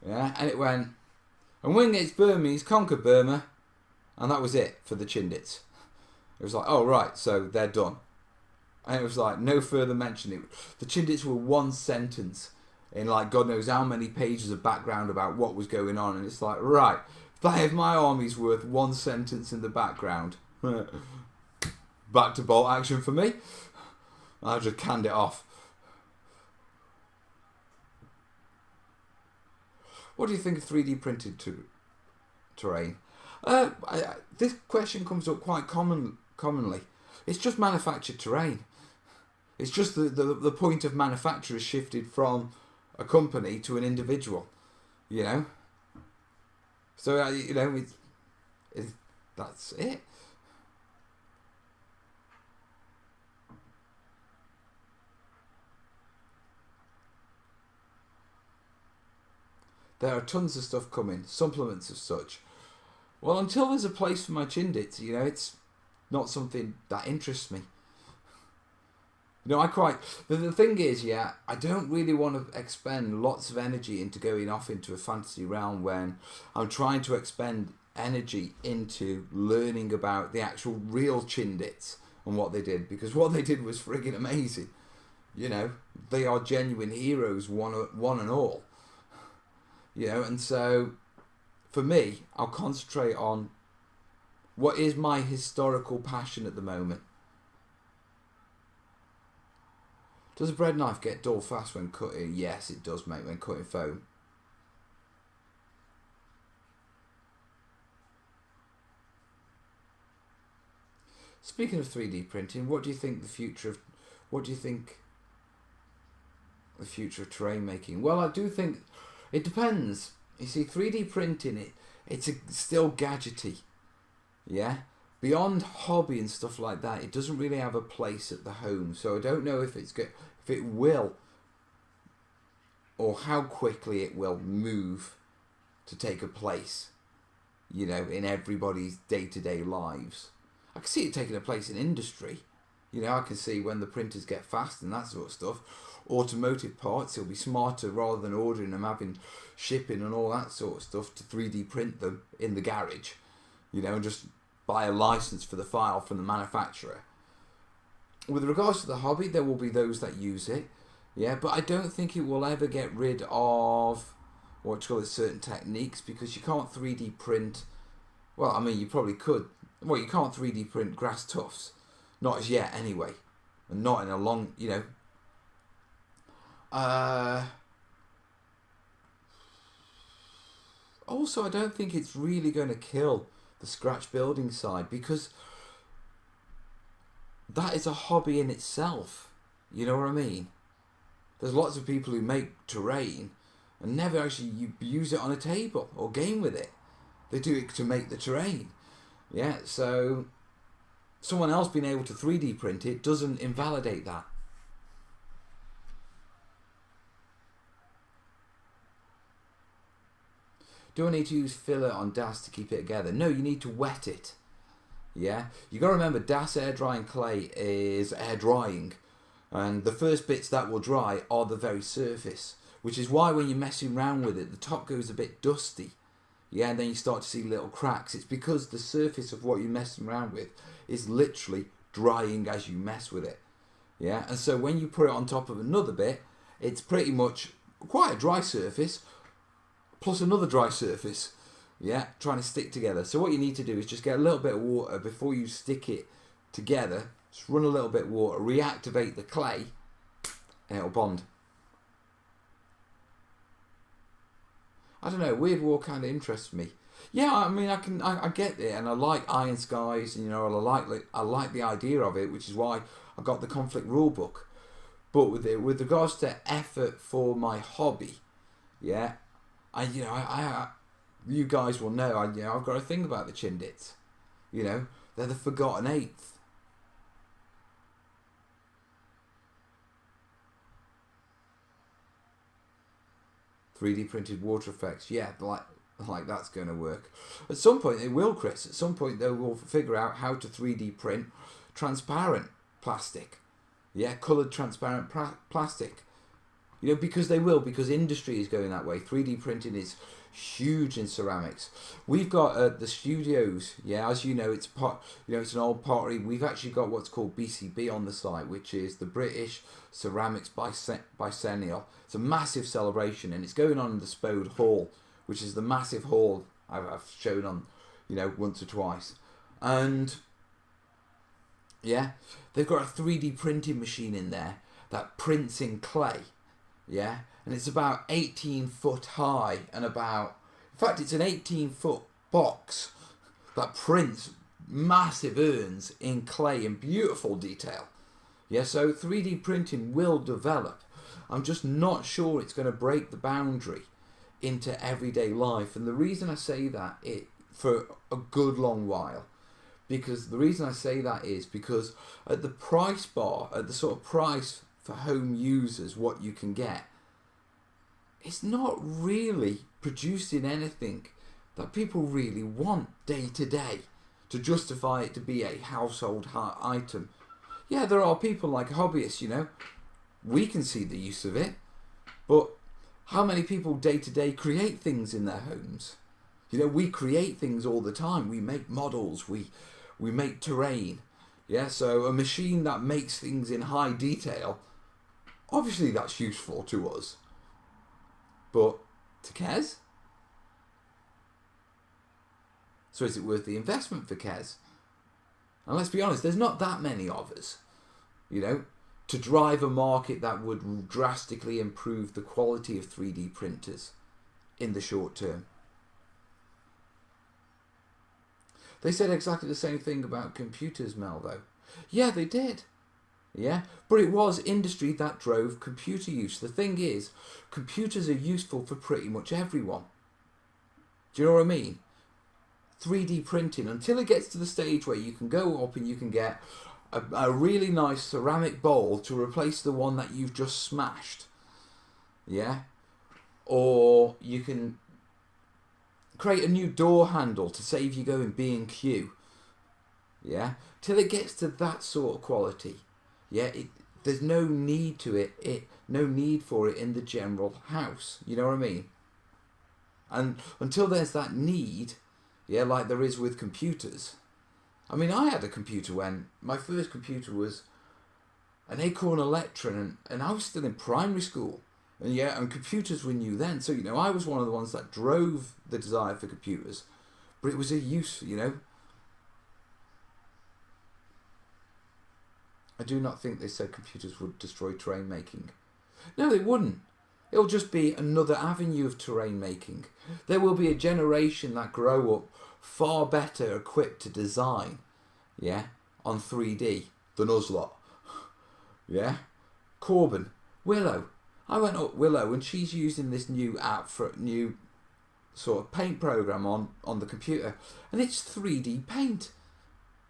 yeah, and it went, and Wingate's Burmese conquered Burma, and that was it for the Chindits. It was like, oh right, so they're done. And it was like, no further mention. The Chindits were one sentence in like God knows how many pages of background about what was going on, and it's like, right, if my army's worth one sentence in the background, back to bolt action for me. I just canned it off. What do you think of 3D printed terrain? This question comes up quite commonly. It's just manufactured terrain. It's just the point of manufacture has shifted from a company to an individual, you know. So you know, that's it. There are tons of stuff coming, supplements of such. Well, until there's a place for my Chindits, you know, it's not something that interests me. You know, the thing is, yeah, I don't really want to expend lots of energy into going off into a fantasy realm when I'm trying to expend energy into learning about the actual real Chindits and what they did, because what they did was friggin' amazing. You know, they are genuine heroes, one and all. You know, and so for me, I'll concentrate on what is my historical passion at the moment. Does a bread knife get dull fast when cutting? Yes, it does, mate, when cutting foam. Speaking of 3D printing, what do you think the future of terrain making? Well, I do think it depends. You see, 3D printing, it's still gadgety. Yeah? Beyond hobby and stuff like that, it doesn't really have a place at the home. So I don't know if it will, or how quickly it will move to take a place, you know, in everybody's day-to-day lives. I can see it taking a place in industry. You know, I can see when the printers get fast and that sort of stuff. Automotive parts, it'll be smarter rather than ordering them, having shipping and all that sort of stuff, to 3D print them in the garage, you know, and just buy a license for the file from the manufacturer. With regards to the hobby, there will be those that use it, yeah, but I don't think it will ever get rid of certain techniques, because you can't 3D print. Well, I mean, you probably could. Well, you can't 3D print grass tufts, not as yet anyway, and not in a long, you know. Also, I don't think it's really going to kill the scratch building side, because that is a hobby in itself. You know what I mean? There's lots of people who make terrain and never actually use it on a table or game with it. They do it to make the terrain. Yeah, so someone else being able to 3D print it doesn't invalidate that. Do I need to use filler on DAS to keep it together? No, you need to wet it. Yeah, you got to remember, DAS air drying clay is air drying, and the first bits that will dry are the very surface, which is why when you're messing around with it, the top goes a bit dusty. Yeah, and then you start to see little cracks. It's because the surface of what you're messing around with is literally drying as you mess with it. Yeah, and so when you put it on top of another bit, it's pretty much quite a dry surface plus another dry surface, yeah, trying to stick together. So what you need to do is just get a little bit of water before you stick it together. Just run a little bit of water, reactivate the clay, and it'll bond. I don't know, weird war kind of interests me. Yeah, I mean, I get it, and I like Iron Skies, and you know, I like the idea of it, which is why I got the conflict rule book. But with regards to effort for my hobby, yeah, you guys will know, I've got to think about the Chindits. You know, they're the forgotten eighth. .3D printed water effects, yeah, like that's going to work. At some point it will, Chris. At some point they will figure out how to 3D print transparent plastic. Yeah, coloured transparent plastic. You know, because they will, because industry is going that way. 3D printing is huge in ceramics. We've got the studios, yeah, as you know, it's it's an old pottery. We've actually got what's called BCB on the site, which is the British Ceramics Bicentennial. It's a massive celebration, and it's going on in the Spode Hall, which is the massive hall I've shown on, once or twice. And yeah, they've got a 3D printing machine in there that prints in clay. Yeah, and it's about 18 foot high and in fact, it's an 18-foot box that prints massive urns in clay in beautiful detail. Yeah, so 3D printing will develop. I'm just not sure it's going to break the boundary into everyday life. And the reason I say that for a good long while, because the reason I say that is because at the price bar, at the sort of price for home users, what you can get, it's not really producing anything that people really want day to day to justify it to be a household item. Yeah, there are people like hobbyists, we can see the use of it, but how many people day to day create things in their homes? We create things all the time. We make models, we make terrain. Yeah, so a machine that makes things in high detail, obviously that's useful to us. But to Kez? So is it worth the investment for Kez? And let's be honest, there's not that many of us, to drive a market that would drastically improve the quality of 3D printers in the short term. They said exactly the same thing about computers, Mel, though. Yeah, they did. Yeah, but it was industry that drove computer use. The thing is, computers are useful for pretty much everyone. Do you know what I mean? 3D printing, until it gets to the stage where you can go up and you can get a really nice ceramic bowl to replace the one that you've just smashed. Yeah? Or you can create a new door handle to save you going B&Q. Yeah? Till it gets to that sort of quality. Yeah, there's no need to no need for it in the general house. You know what I mean? And until there's that need, yeah, like there is with computers. I mean, I had a computer when my first computer was an Acorn Electron, and I was still in primary school. And yeah, and computers were new then. So, I was one of the ones that drove the desire for computers. But it was a use, I do not think they said computers would destroy terrain making. No, they wouldn't. It'll just be another avenue of terrain making. There will be a generation that grow up far better equipped to design, yeah, on 3D than us lot. Yeah? Corbin, Willow. I went up Willow and she's using this new app for a new sort of paint program on the computer. And it's 3D paint.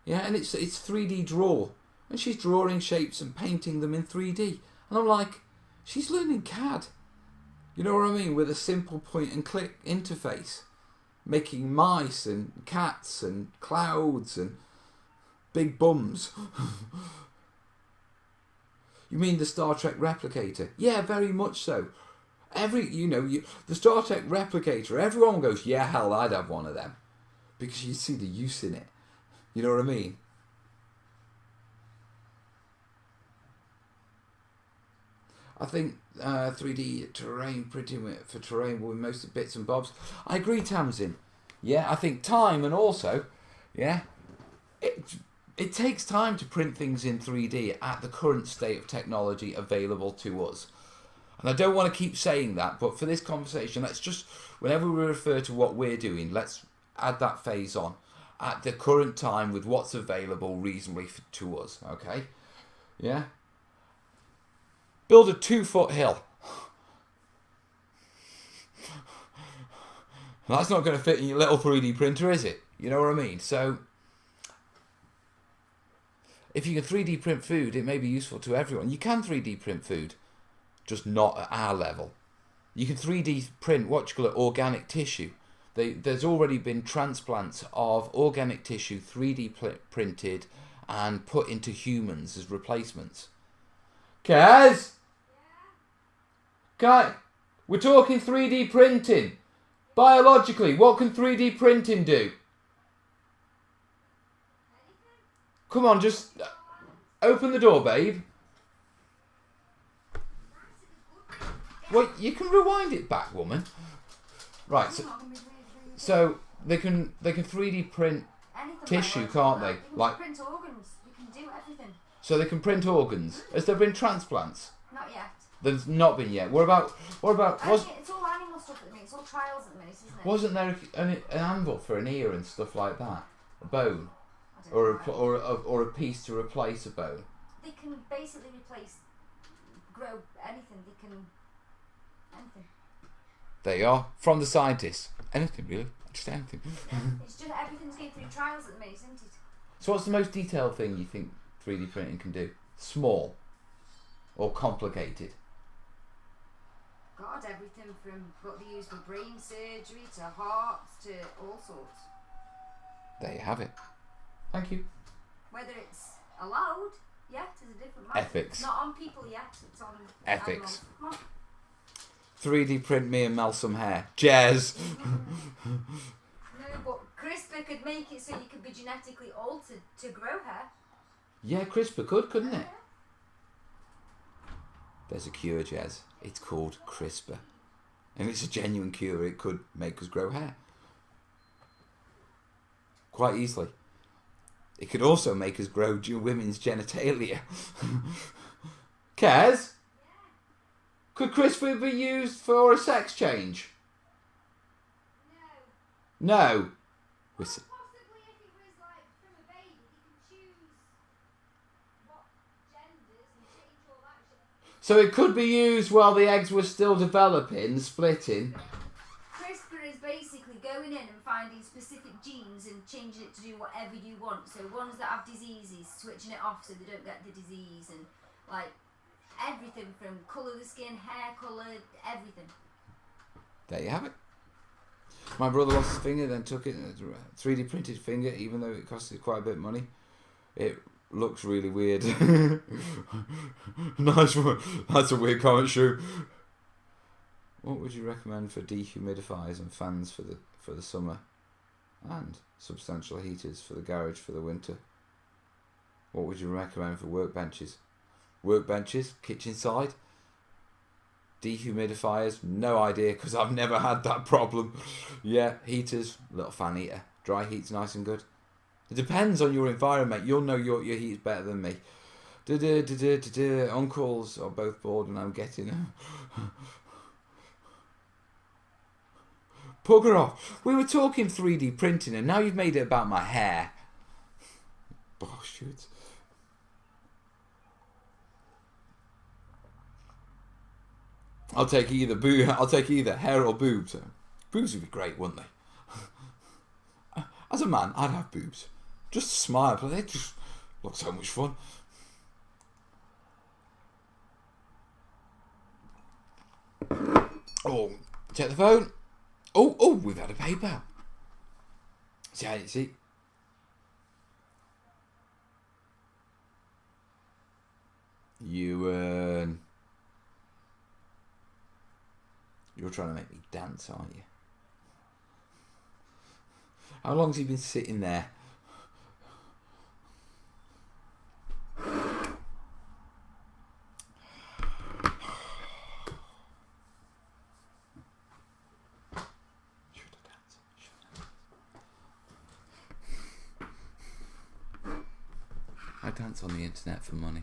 Yeah, and it's 3D draw. And she's drawing shapes and painting them in 3D. And I'm like, she's learning CAD. You know what I mean? With a simple point and click interface. Making mice and cats and clouds and big bums. You mean the Star Trek replicator? Yeah, very much so. The Star Trek replicator, everyone goes, yeah, hell, I'd have one of them. Because you see the use in it. You know what I mean? I think 3D terrain printing for terrain will be most bits and bobs. I agree, Tamsin. Yeah, I think time, and also, yeah, it takes time to print things in 3D at the current state of technology available to us. And I don't want to keep saying that, but for this conversation, let's just, whenever we refer to what we're doing, let's add that phase on. At the current time with what's available reasonably to us, okay? Yeah? Build a 2-foot hill. That's not going to fit in your little 3D printer, is it? You know what I mean? So, if you can 3D print food, it may be useful to everyone. You can 3D print food, just not at our level. You can 3D print organic tissue. There's already been transplants of organic tissue 3D printed and put into humans as replacements. Kaz? Guy, we're talking 3D printing. Biologically, what can 3D printing do? Come on, just open the door, babe. Wait, you can rewind it back, woman. Right, so they can 3D print tissue, can't they? Like print organs. You can do everything. so they can print organs. Has there been transplants? Not yet. There's not been yet. What about It's all animal stuff at the minute. It's all trials at the minute, isn't it? wasn't there an anvil for an ear and stuff like that? A bone I don't know. or a piece to replace a bone. They can basically grow anything. They can anything. They are from the scientists. Anything really, just anything. It's just everything's going through trials at the minute, isn't it? So what's the most detailed thing you think 3D printing can do? Small or complicated? God, everything from what they use for brain surgery to hearts to all sorts. There you have it. Thank you. Whether it's allowed yet is a different matter. Ethics. Not on people yet. It's on Ethics. animals. Come on. 3D print me and Mel some hair. Jazz. No, but CRISPR could make it so you could be genetically altered to grow hair. Yeah, CRISPR could, couldn't it? There's a cure, Jazz. It's called CRISPR. And it's a genuine cure. It could make us grow hair. Quite easily. It could also make us grow women's genitalia. Kaz? Could CRISPR be used for a sex change? No. Listen. Possibly if it was like from a baby, they could choose what genders and change all that shit. So it could be used while the eggs were still developing, splitting. CRISPR is basically going in and finding specific genes and changing it to do whatever you want. So ones that have diseases, switching it off so they don't get the disease, and like everything from colour of the skin, hair colour, everything. There you have it. My brother lost his finger, then took it, 3D printed finger, even though it costed quite a bit of money. It looks really weird. Nice one. That's a weird comment, Shrew. What would you recommend for dehumidifiers and fans for the summer, and substantial heaters for the garage for the winter? What would you recommend for workbenches? Workbenches, kitchen side. Dehumidifiers, no idea, because I've never had that problem. Yeah, heaters, little fan heater. Dry heat's nice and good. It depends on your environment. You'll know your heat's better than me. Uncles are both bored and I'm getting Bugger off. We were talking 3D printing and now you've made it about my hair. Bullshit. I'll take either hair or boobs. Boobs would be great, wouldn't they? As a man, I'd have boobs. Just smile, but they just look so much fun. Oh, check the phone. Oh, we've had a PayPal. See. You're trying to make me dance, aren't you? How long's he been sitting there? I dance on the internet for money.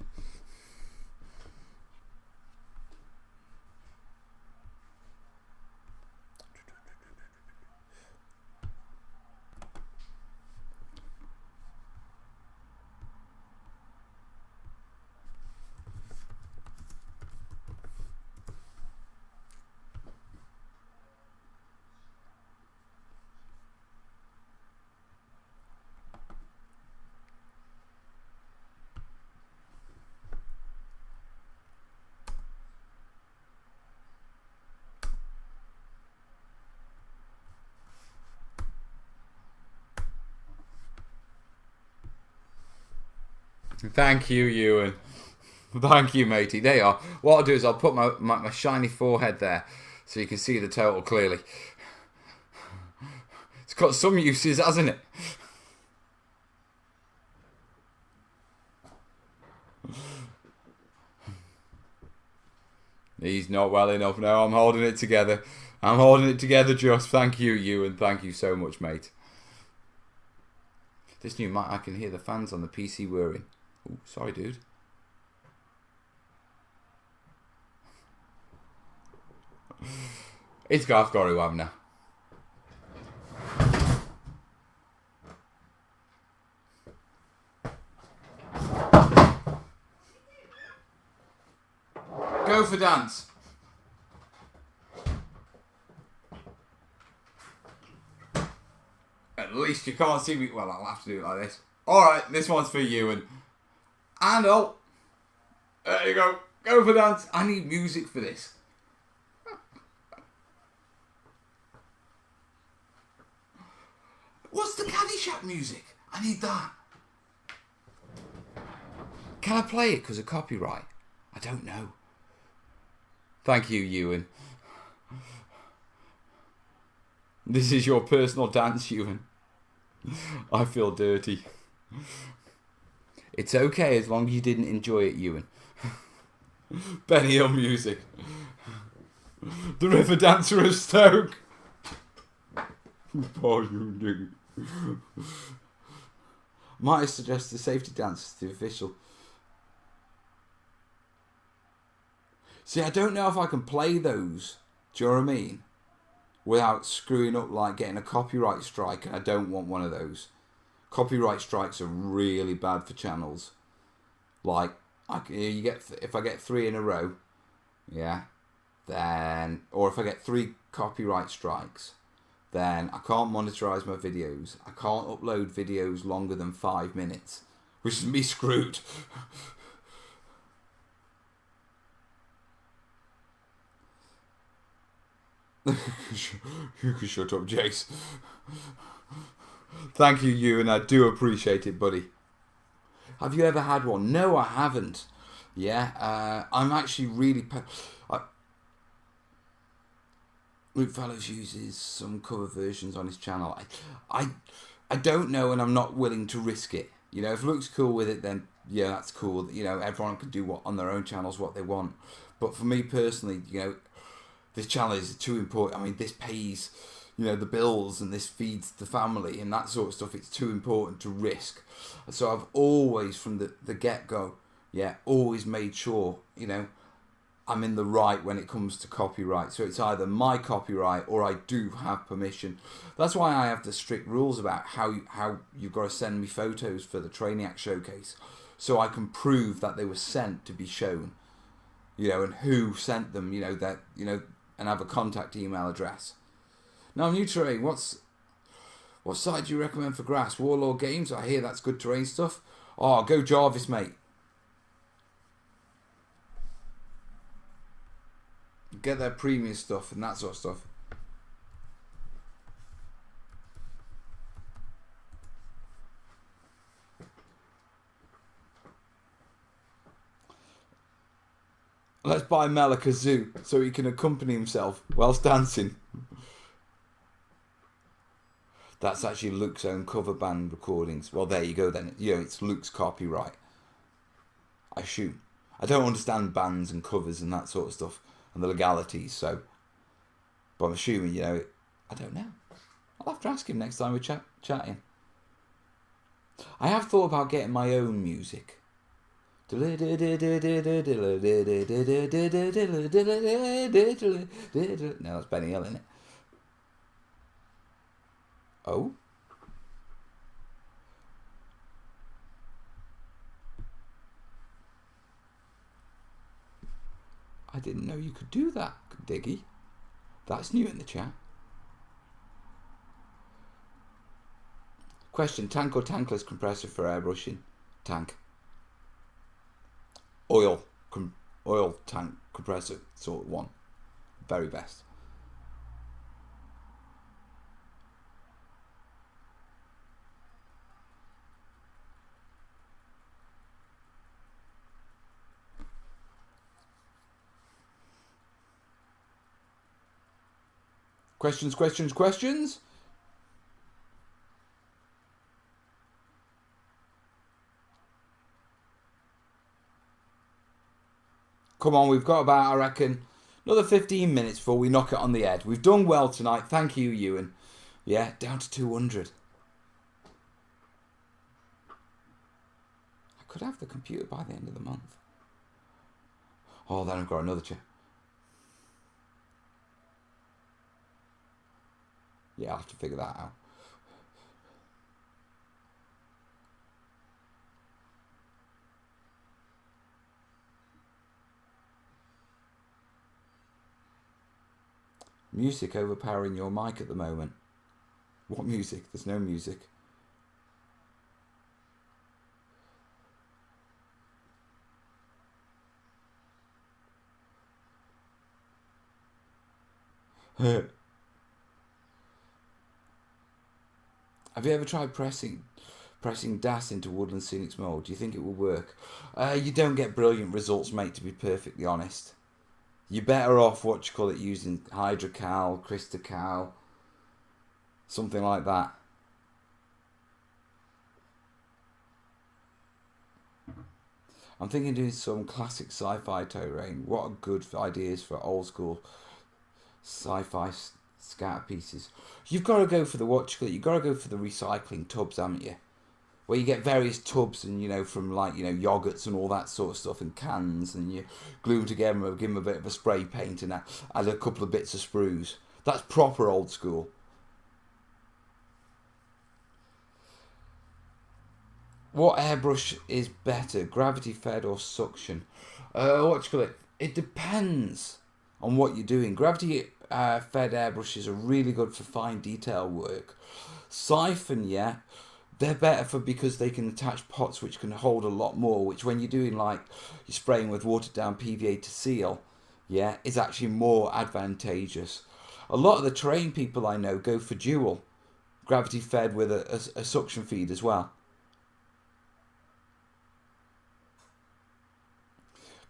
Thank you, Ewan. Thank you, matey. They are. What I'll do is I'll put my shiny forehead there so you can see the total clearly. It's got some uses, hasn't it? He's not well enough. No, I'm holding it together. I'm holding it together, just. Thank you, Ewan. Thank you so much, mate. This new mic, I can hear the fans on the PC whirring. Ooh, sorry, dude. I've got to have now. Go for dance. At least you can't see me. Well, I'll have to do it like this. Alright, this one's for you and oh, there you go. Go for dance. I need music for this. What's the Caddyshack music? I need that. Can I play it because of copyright? I don't know. Thank you, Ewan. This is your personal dance, Ewan. I feel dirty. It's okay as long as you didn't enjoy it, Ewan. Benny Hill music. The River Dancer of Stoke. Poor you. Might I suggest the safety dance to the official? See, I don't know if I can play those. Do you know what I mean? Without screwing up, like getting a copyright strike, and I don't want one of those. Copyright strikes are really bad for channels. Like, if I get 3 in a row, yeah, then, or if I get 3 copyright strikes, then I can't monetize my videos. I can't upload videos longer than 5 minutes, which is me screwed. You can shut up, Jace. Thank you, Ewan. I do appreciate it, buddy. Have you ever had one? No, I haven't. Yeah, I'm actually really... Luke Fellows uses some cover versions on his channel. I don't know, and I'm not willing to risk it. You know, if Luke's cool with it, then yeah, that's cool. You know, everyone can do what on their own channels what they want. But for me personally, you know, this channel is too important. I mean, this pays, you know, the bills, and this feeds the family and that sort of stuff. It's too important to risk. So I've always, from the get-go, yeah, always made sure, you know, I'm in the right when it comes to copyright. So it's either my copyright or I do have permission. That's why I have the strict rules about how you've got to send me photos for the terrainiacs showcase, so I can prove that they were sent to be shown, you know, and who sent them, you know, that, you know, and have a contact email address. Now, new terrain, what site do you recommend for grass? Warlord Games, I hear that's good terrain stuff. Oh, go Jarvis, mate. Get their premium stuff and that sort of stuff. Let's buy Mel a kazoo so he can accompany himself whilst dancing. That's actually Luke's own cover band recordings. Well, there you go then. You know, it's Luke's copyright. I assume. I don't understand bands and covers and that sort of stuff and the legalities, so... But I'm assuming, you know... I don't know. I'll have to ask him next time we're chatting. I have thought about getting my own music. No, that's Benny Hill, isn't it? Oh? I didn't know you could do that, Diggy. That's new in the chat. Question, tank or tankless compressor for airbrushing? Tank. Oil tank compressor sort of one. Very best. Questions, questions, questions? Come on, we've got about, I reckon, another 15 minutes before we knock it on the head. We've done well tonight. Thank you, Ewan. Yeah, down to 200. I could have the computer by the end of the month. Oh, then I've got another chair. Yeah, I'll have to figure that out. Music overpowering your mic at the moment. What music? There's no music. Have you ever tried pressing DAS into Woodland Scenics mode? Do you think it will work? You don't get brilliant results, mate, to be perfectly honest. You're better off, using Hydrocal, Cristacal, something like that. I'm thinking of doing some classic sci-fi terrain. What are good ideas for old school sci-fi scatter pieces? You've got to go for you've got to go for the recycling tubs, haven't you? Where you get various tubs and, from yogurts and all that sort of stuff and cans, and you glue them together and give them a bit of a spray paint and add a couple of bits of sprues. That's proper old school. What airbrush is better, gravity fed or suction? It depends on what you're doing. Gravity fed airbrushes are really good for fine detail work. Siphon, yeah, they're better because they can attach pots which can hold a lot more, which when you're doing you're spraying with watered down PVA to seal, yeah, is actually more advantageous. A lot of the terrain people I know go for dual, gravity fed with a suction feed as well.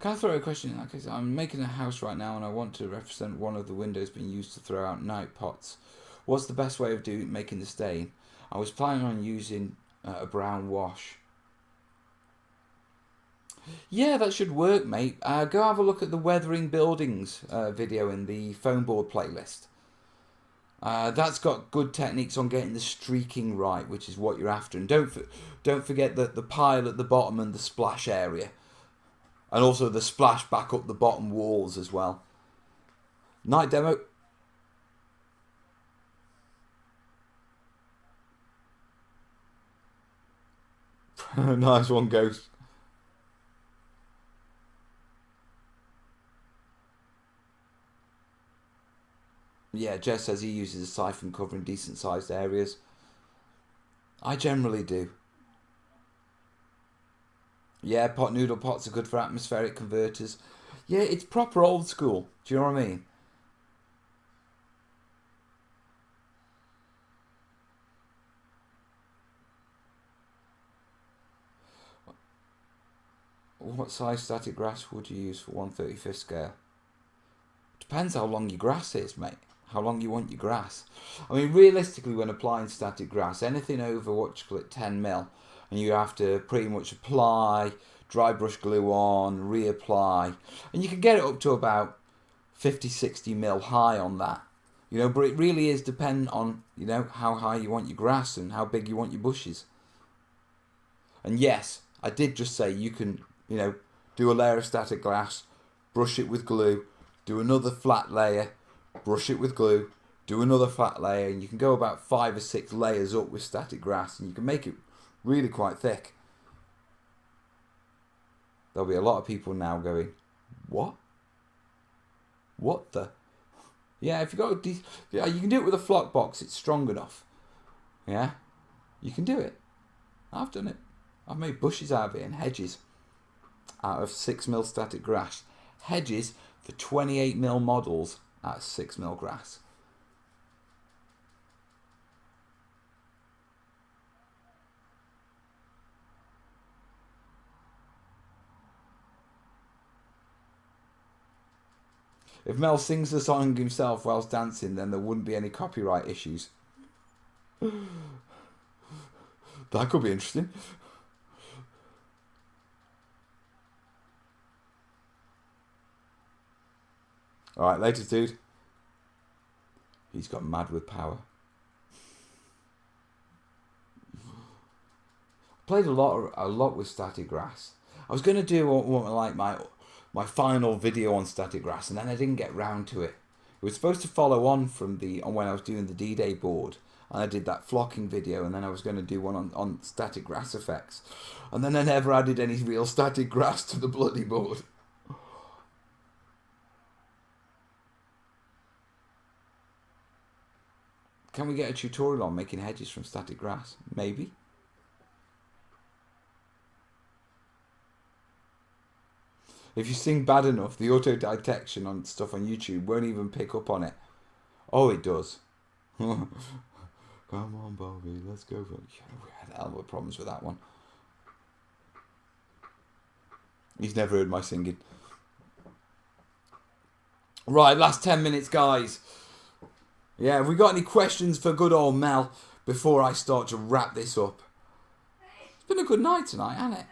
Can I throw a question in that case? I'm making a house right now and I want to represent one of the windows being used to throw out night pots. What's the best way of making the stain? I was planning on using a brown wash. Yeah, that should work, mate. Go have a look at the Weathering Buildings video in the foam board playlist. That's got good techniques on getting the streaking right, which is what you're after. And don't forget the pile at the bottom and the splash area. And also the splash back up the bottom walls as well. Night demo. Nice one, Ghost. Yeah, Jess says he uses a siphon covering decent sized areas. I generally do. Yeah, pot noodle pots are good for atmospheric converters. Yeah, it's proper old school. Do you know what I mean? What size static grass would you use for 1/35th scale? Depends how long your grass is, mate. How long you want your grass. I mean, realistically, when applying static grass, anything over 10 mil, and you have to pretty much apply, dry brush glue on, reapply, and you can get it up to about 50, 60 mil high on that. But it really is dependent on, how high you want your grass and how big you want your bushes. And yes, I did just say you can, do a layer of static grass, brush it with glue, do another flat layer, brush it with glue, do another flat layer, and you can go about 5 or 6 layers up with static grass, and you can make it really quite thick. There'll be a lot of people now going, what? What the? Yeah, if you got yeah, you can do it with a flock box. It's strong enough. Yeah, you can do it. I've done it. I've made bushes out of it and hedges out of 6 mil static grass. Hedges for 28 mil models out of 6 mil grass. If Mel sings the song himself whilst dancing, then there wouldn't be any copyright issues. That could be interesting. Alright, latest dude. He's got mad with power. Played a lot with static grass. I was going to do like my final video on static grass, and then I didn't get round to it. It was supposed to follow on from when I was doing the D-Day board, and I did that flocking video, and then I was going to do one on static grass effects, and then I never added any real static grass to the bloody board. Can we get a tutorial on making hedges from static grass? Maybe. If you sing bad enough, the auto detection on stuff on YouTube won't even pick up on it. Oh, it does. Come on, Bobby, let's go. Yeah, we had hell of problems with that one. He's never heard my singing. Right, last 10 minutes, guys. Yeah, have we got any questions for good old Mel before I start to wrap this up? It's been a good night tonight, hasn't it?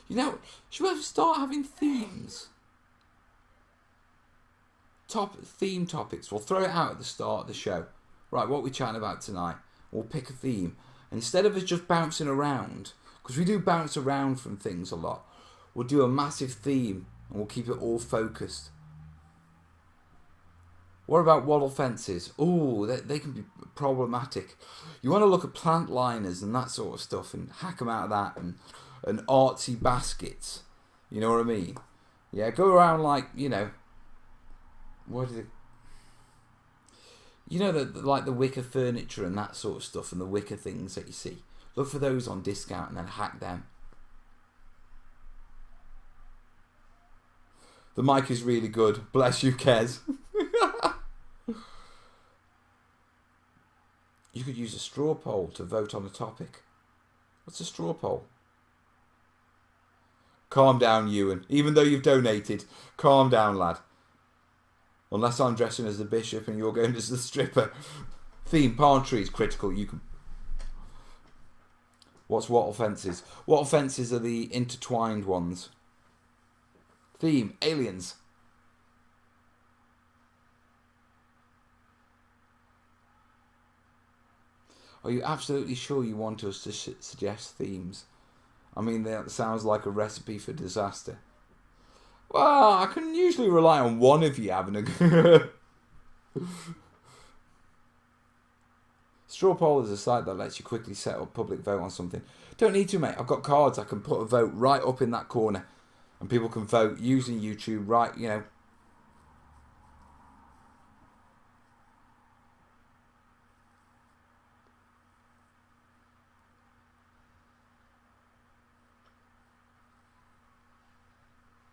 You know, should we ever start having themes? Theme topics. We'll throw it out at the start of the show. Right, what are we chatting about tonight? We'll pick a theme. And instead of us just bouncing around, because we do bounce around from things a lot, we'll do a massive theme and we'll keep it all focused. What about wattle fences? Oh, they can be problematic. You want to look at plant liners and that sort of stuff and hack them out of that, and artsy baskets. You know what I mean? Yeah, go around like, you know, what is it? You know, like the wicker furniture and that sort of stuff, and the wicker things that you see. Look for those on discount and then hack them. The mic is really good. Bless you, Kez. You could use a straw poll to vote on a topic. What's a straw poll? Calm down, Ewan. Even though you've donated, calm down, lad. Unless I'm dressing as the bishop and you're going as the stripper. Theme, palm trees, critical. You can. What's wattle fences? Wattle fences are the intertwined ones. Theme, aliens. Are you absolutely sure you want us to suggest themes? I mean, that sounds like a recipe for disaster. Well, I can usually rely on one of you having a... Straw poll is a site that lets you quickly set up public vote on something. Don't need to, mate. I've got cards. I can put a vote right up in that corner. And people can vote using YouTube, right, you know.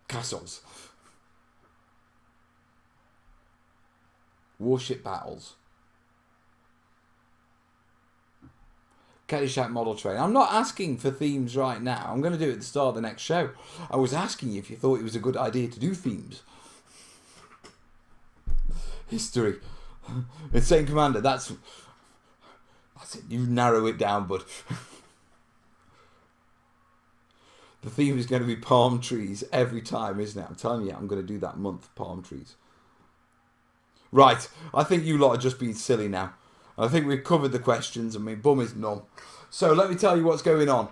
Castles. Warship battles. Caddyshack model train. I'm not asking for themes right now. I'm going to do it at the start of the next show. I was asking you if you thought it was a good idea to do themes. History. Insane Commander. That's it. You narrow it down, bud. The theme is going to be palm trees every time, isn't it? I'm telling you, I'm going to do that month, palm trees. Right, I think you lot are just being silly now. I think we've covered the questions and my bum is numb. So let me tell you what's going on.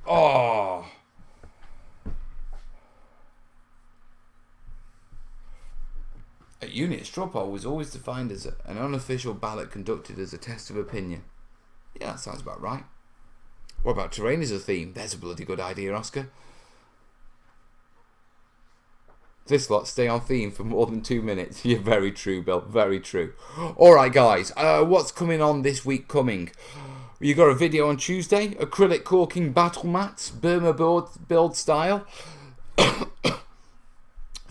Oh. At uni, a straw poll was always defined as an unofficial ballot conducted as a test of opinion. Yeah, that sounds about right. What about terrain as a theme? There's a bloody good idea, Oscar. This lot stay on theme for more than 2 minutes. You're very true, Bill. Very true. Alright, guys. What's coming on this week coming? You got a video on Tuesday. Acrylic caulking battle mats. Burma build style.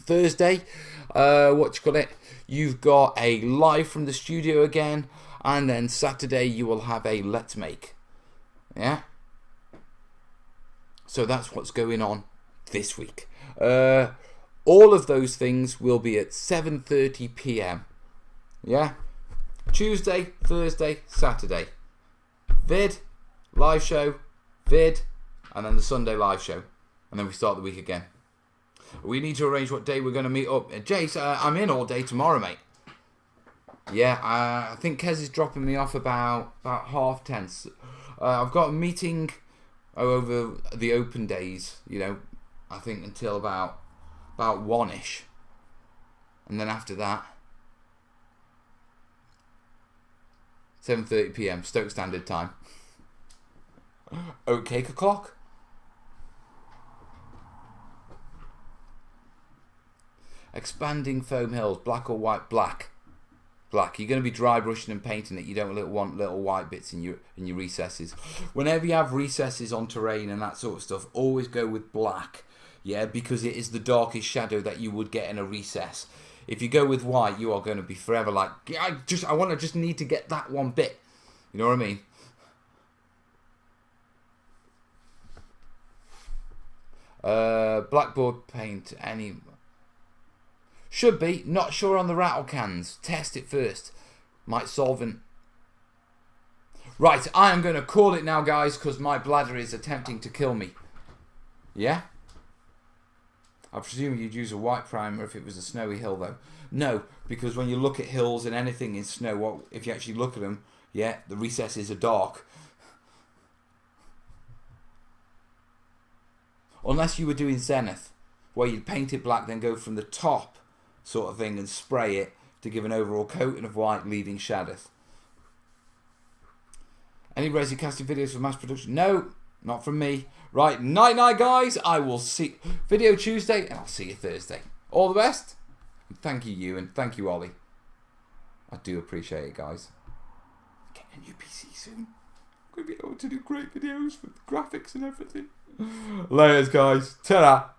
Thursday. You've got a live from the studio again. And then Saturday you will have a Let's Make. Yeah? So that's what's going on this week. All of those things will be at 7:30 p.m. Yeah? Tuesday, Thursday, Saturday. Vid, live show, vid, and then the Sunday live show. And then we start the week again. We need to arrange what day we're going to meet up. Jace, I'm in all day tomorrow, mate. Yeah, I think Kez is dropping me off about 10:30. I've got a meeting over the open days, you know, I think until about 1ish. And then after that, 7:30 p.m. Stoke Standard Time. Oat cake o'clock. Expanding foam hills, black or white? Black. Black. You're going to be dry brushing and painting it. You don't want little white bits in your recesses. Whenever you have recesses on terrain and that sort of stuff, always go with black. Yeah, because it is the darkest shadow that you would get in a recess. If you go with white, you are going to be forever like, I just need to get that one bit. You know what I mean? Blackboard paint, any... Should be. Not sure on the rattle cans. Test it first. Might solvent. Right, I am going to call it now, guys, because my bladder is attempting to kill me. Yeah? I presume you'd use a white primer if it was a snowy hill, though. No, because when you look at hills and anything in snow, if you actually look at them, yeah, the recesses are dark. Unless you were doing Zenith, where you'd paint it black, then go from the top sort of thing and spray it to give an overall coating of white, leaving shadow. Any resi casting videos for mass production? No, not from me. Right, night guys. I will see video Tuesday and I'll see you Thursday. All the best. And thank you, Ewan. Thank you, Ollie. I do appreciate it, guys. Getting a new PC soon. I'm going to be able to do great videos with graphics and everything. Layers, guys. Ta-da.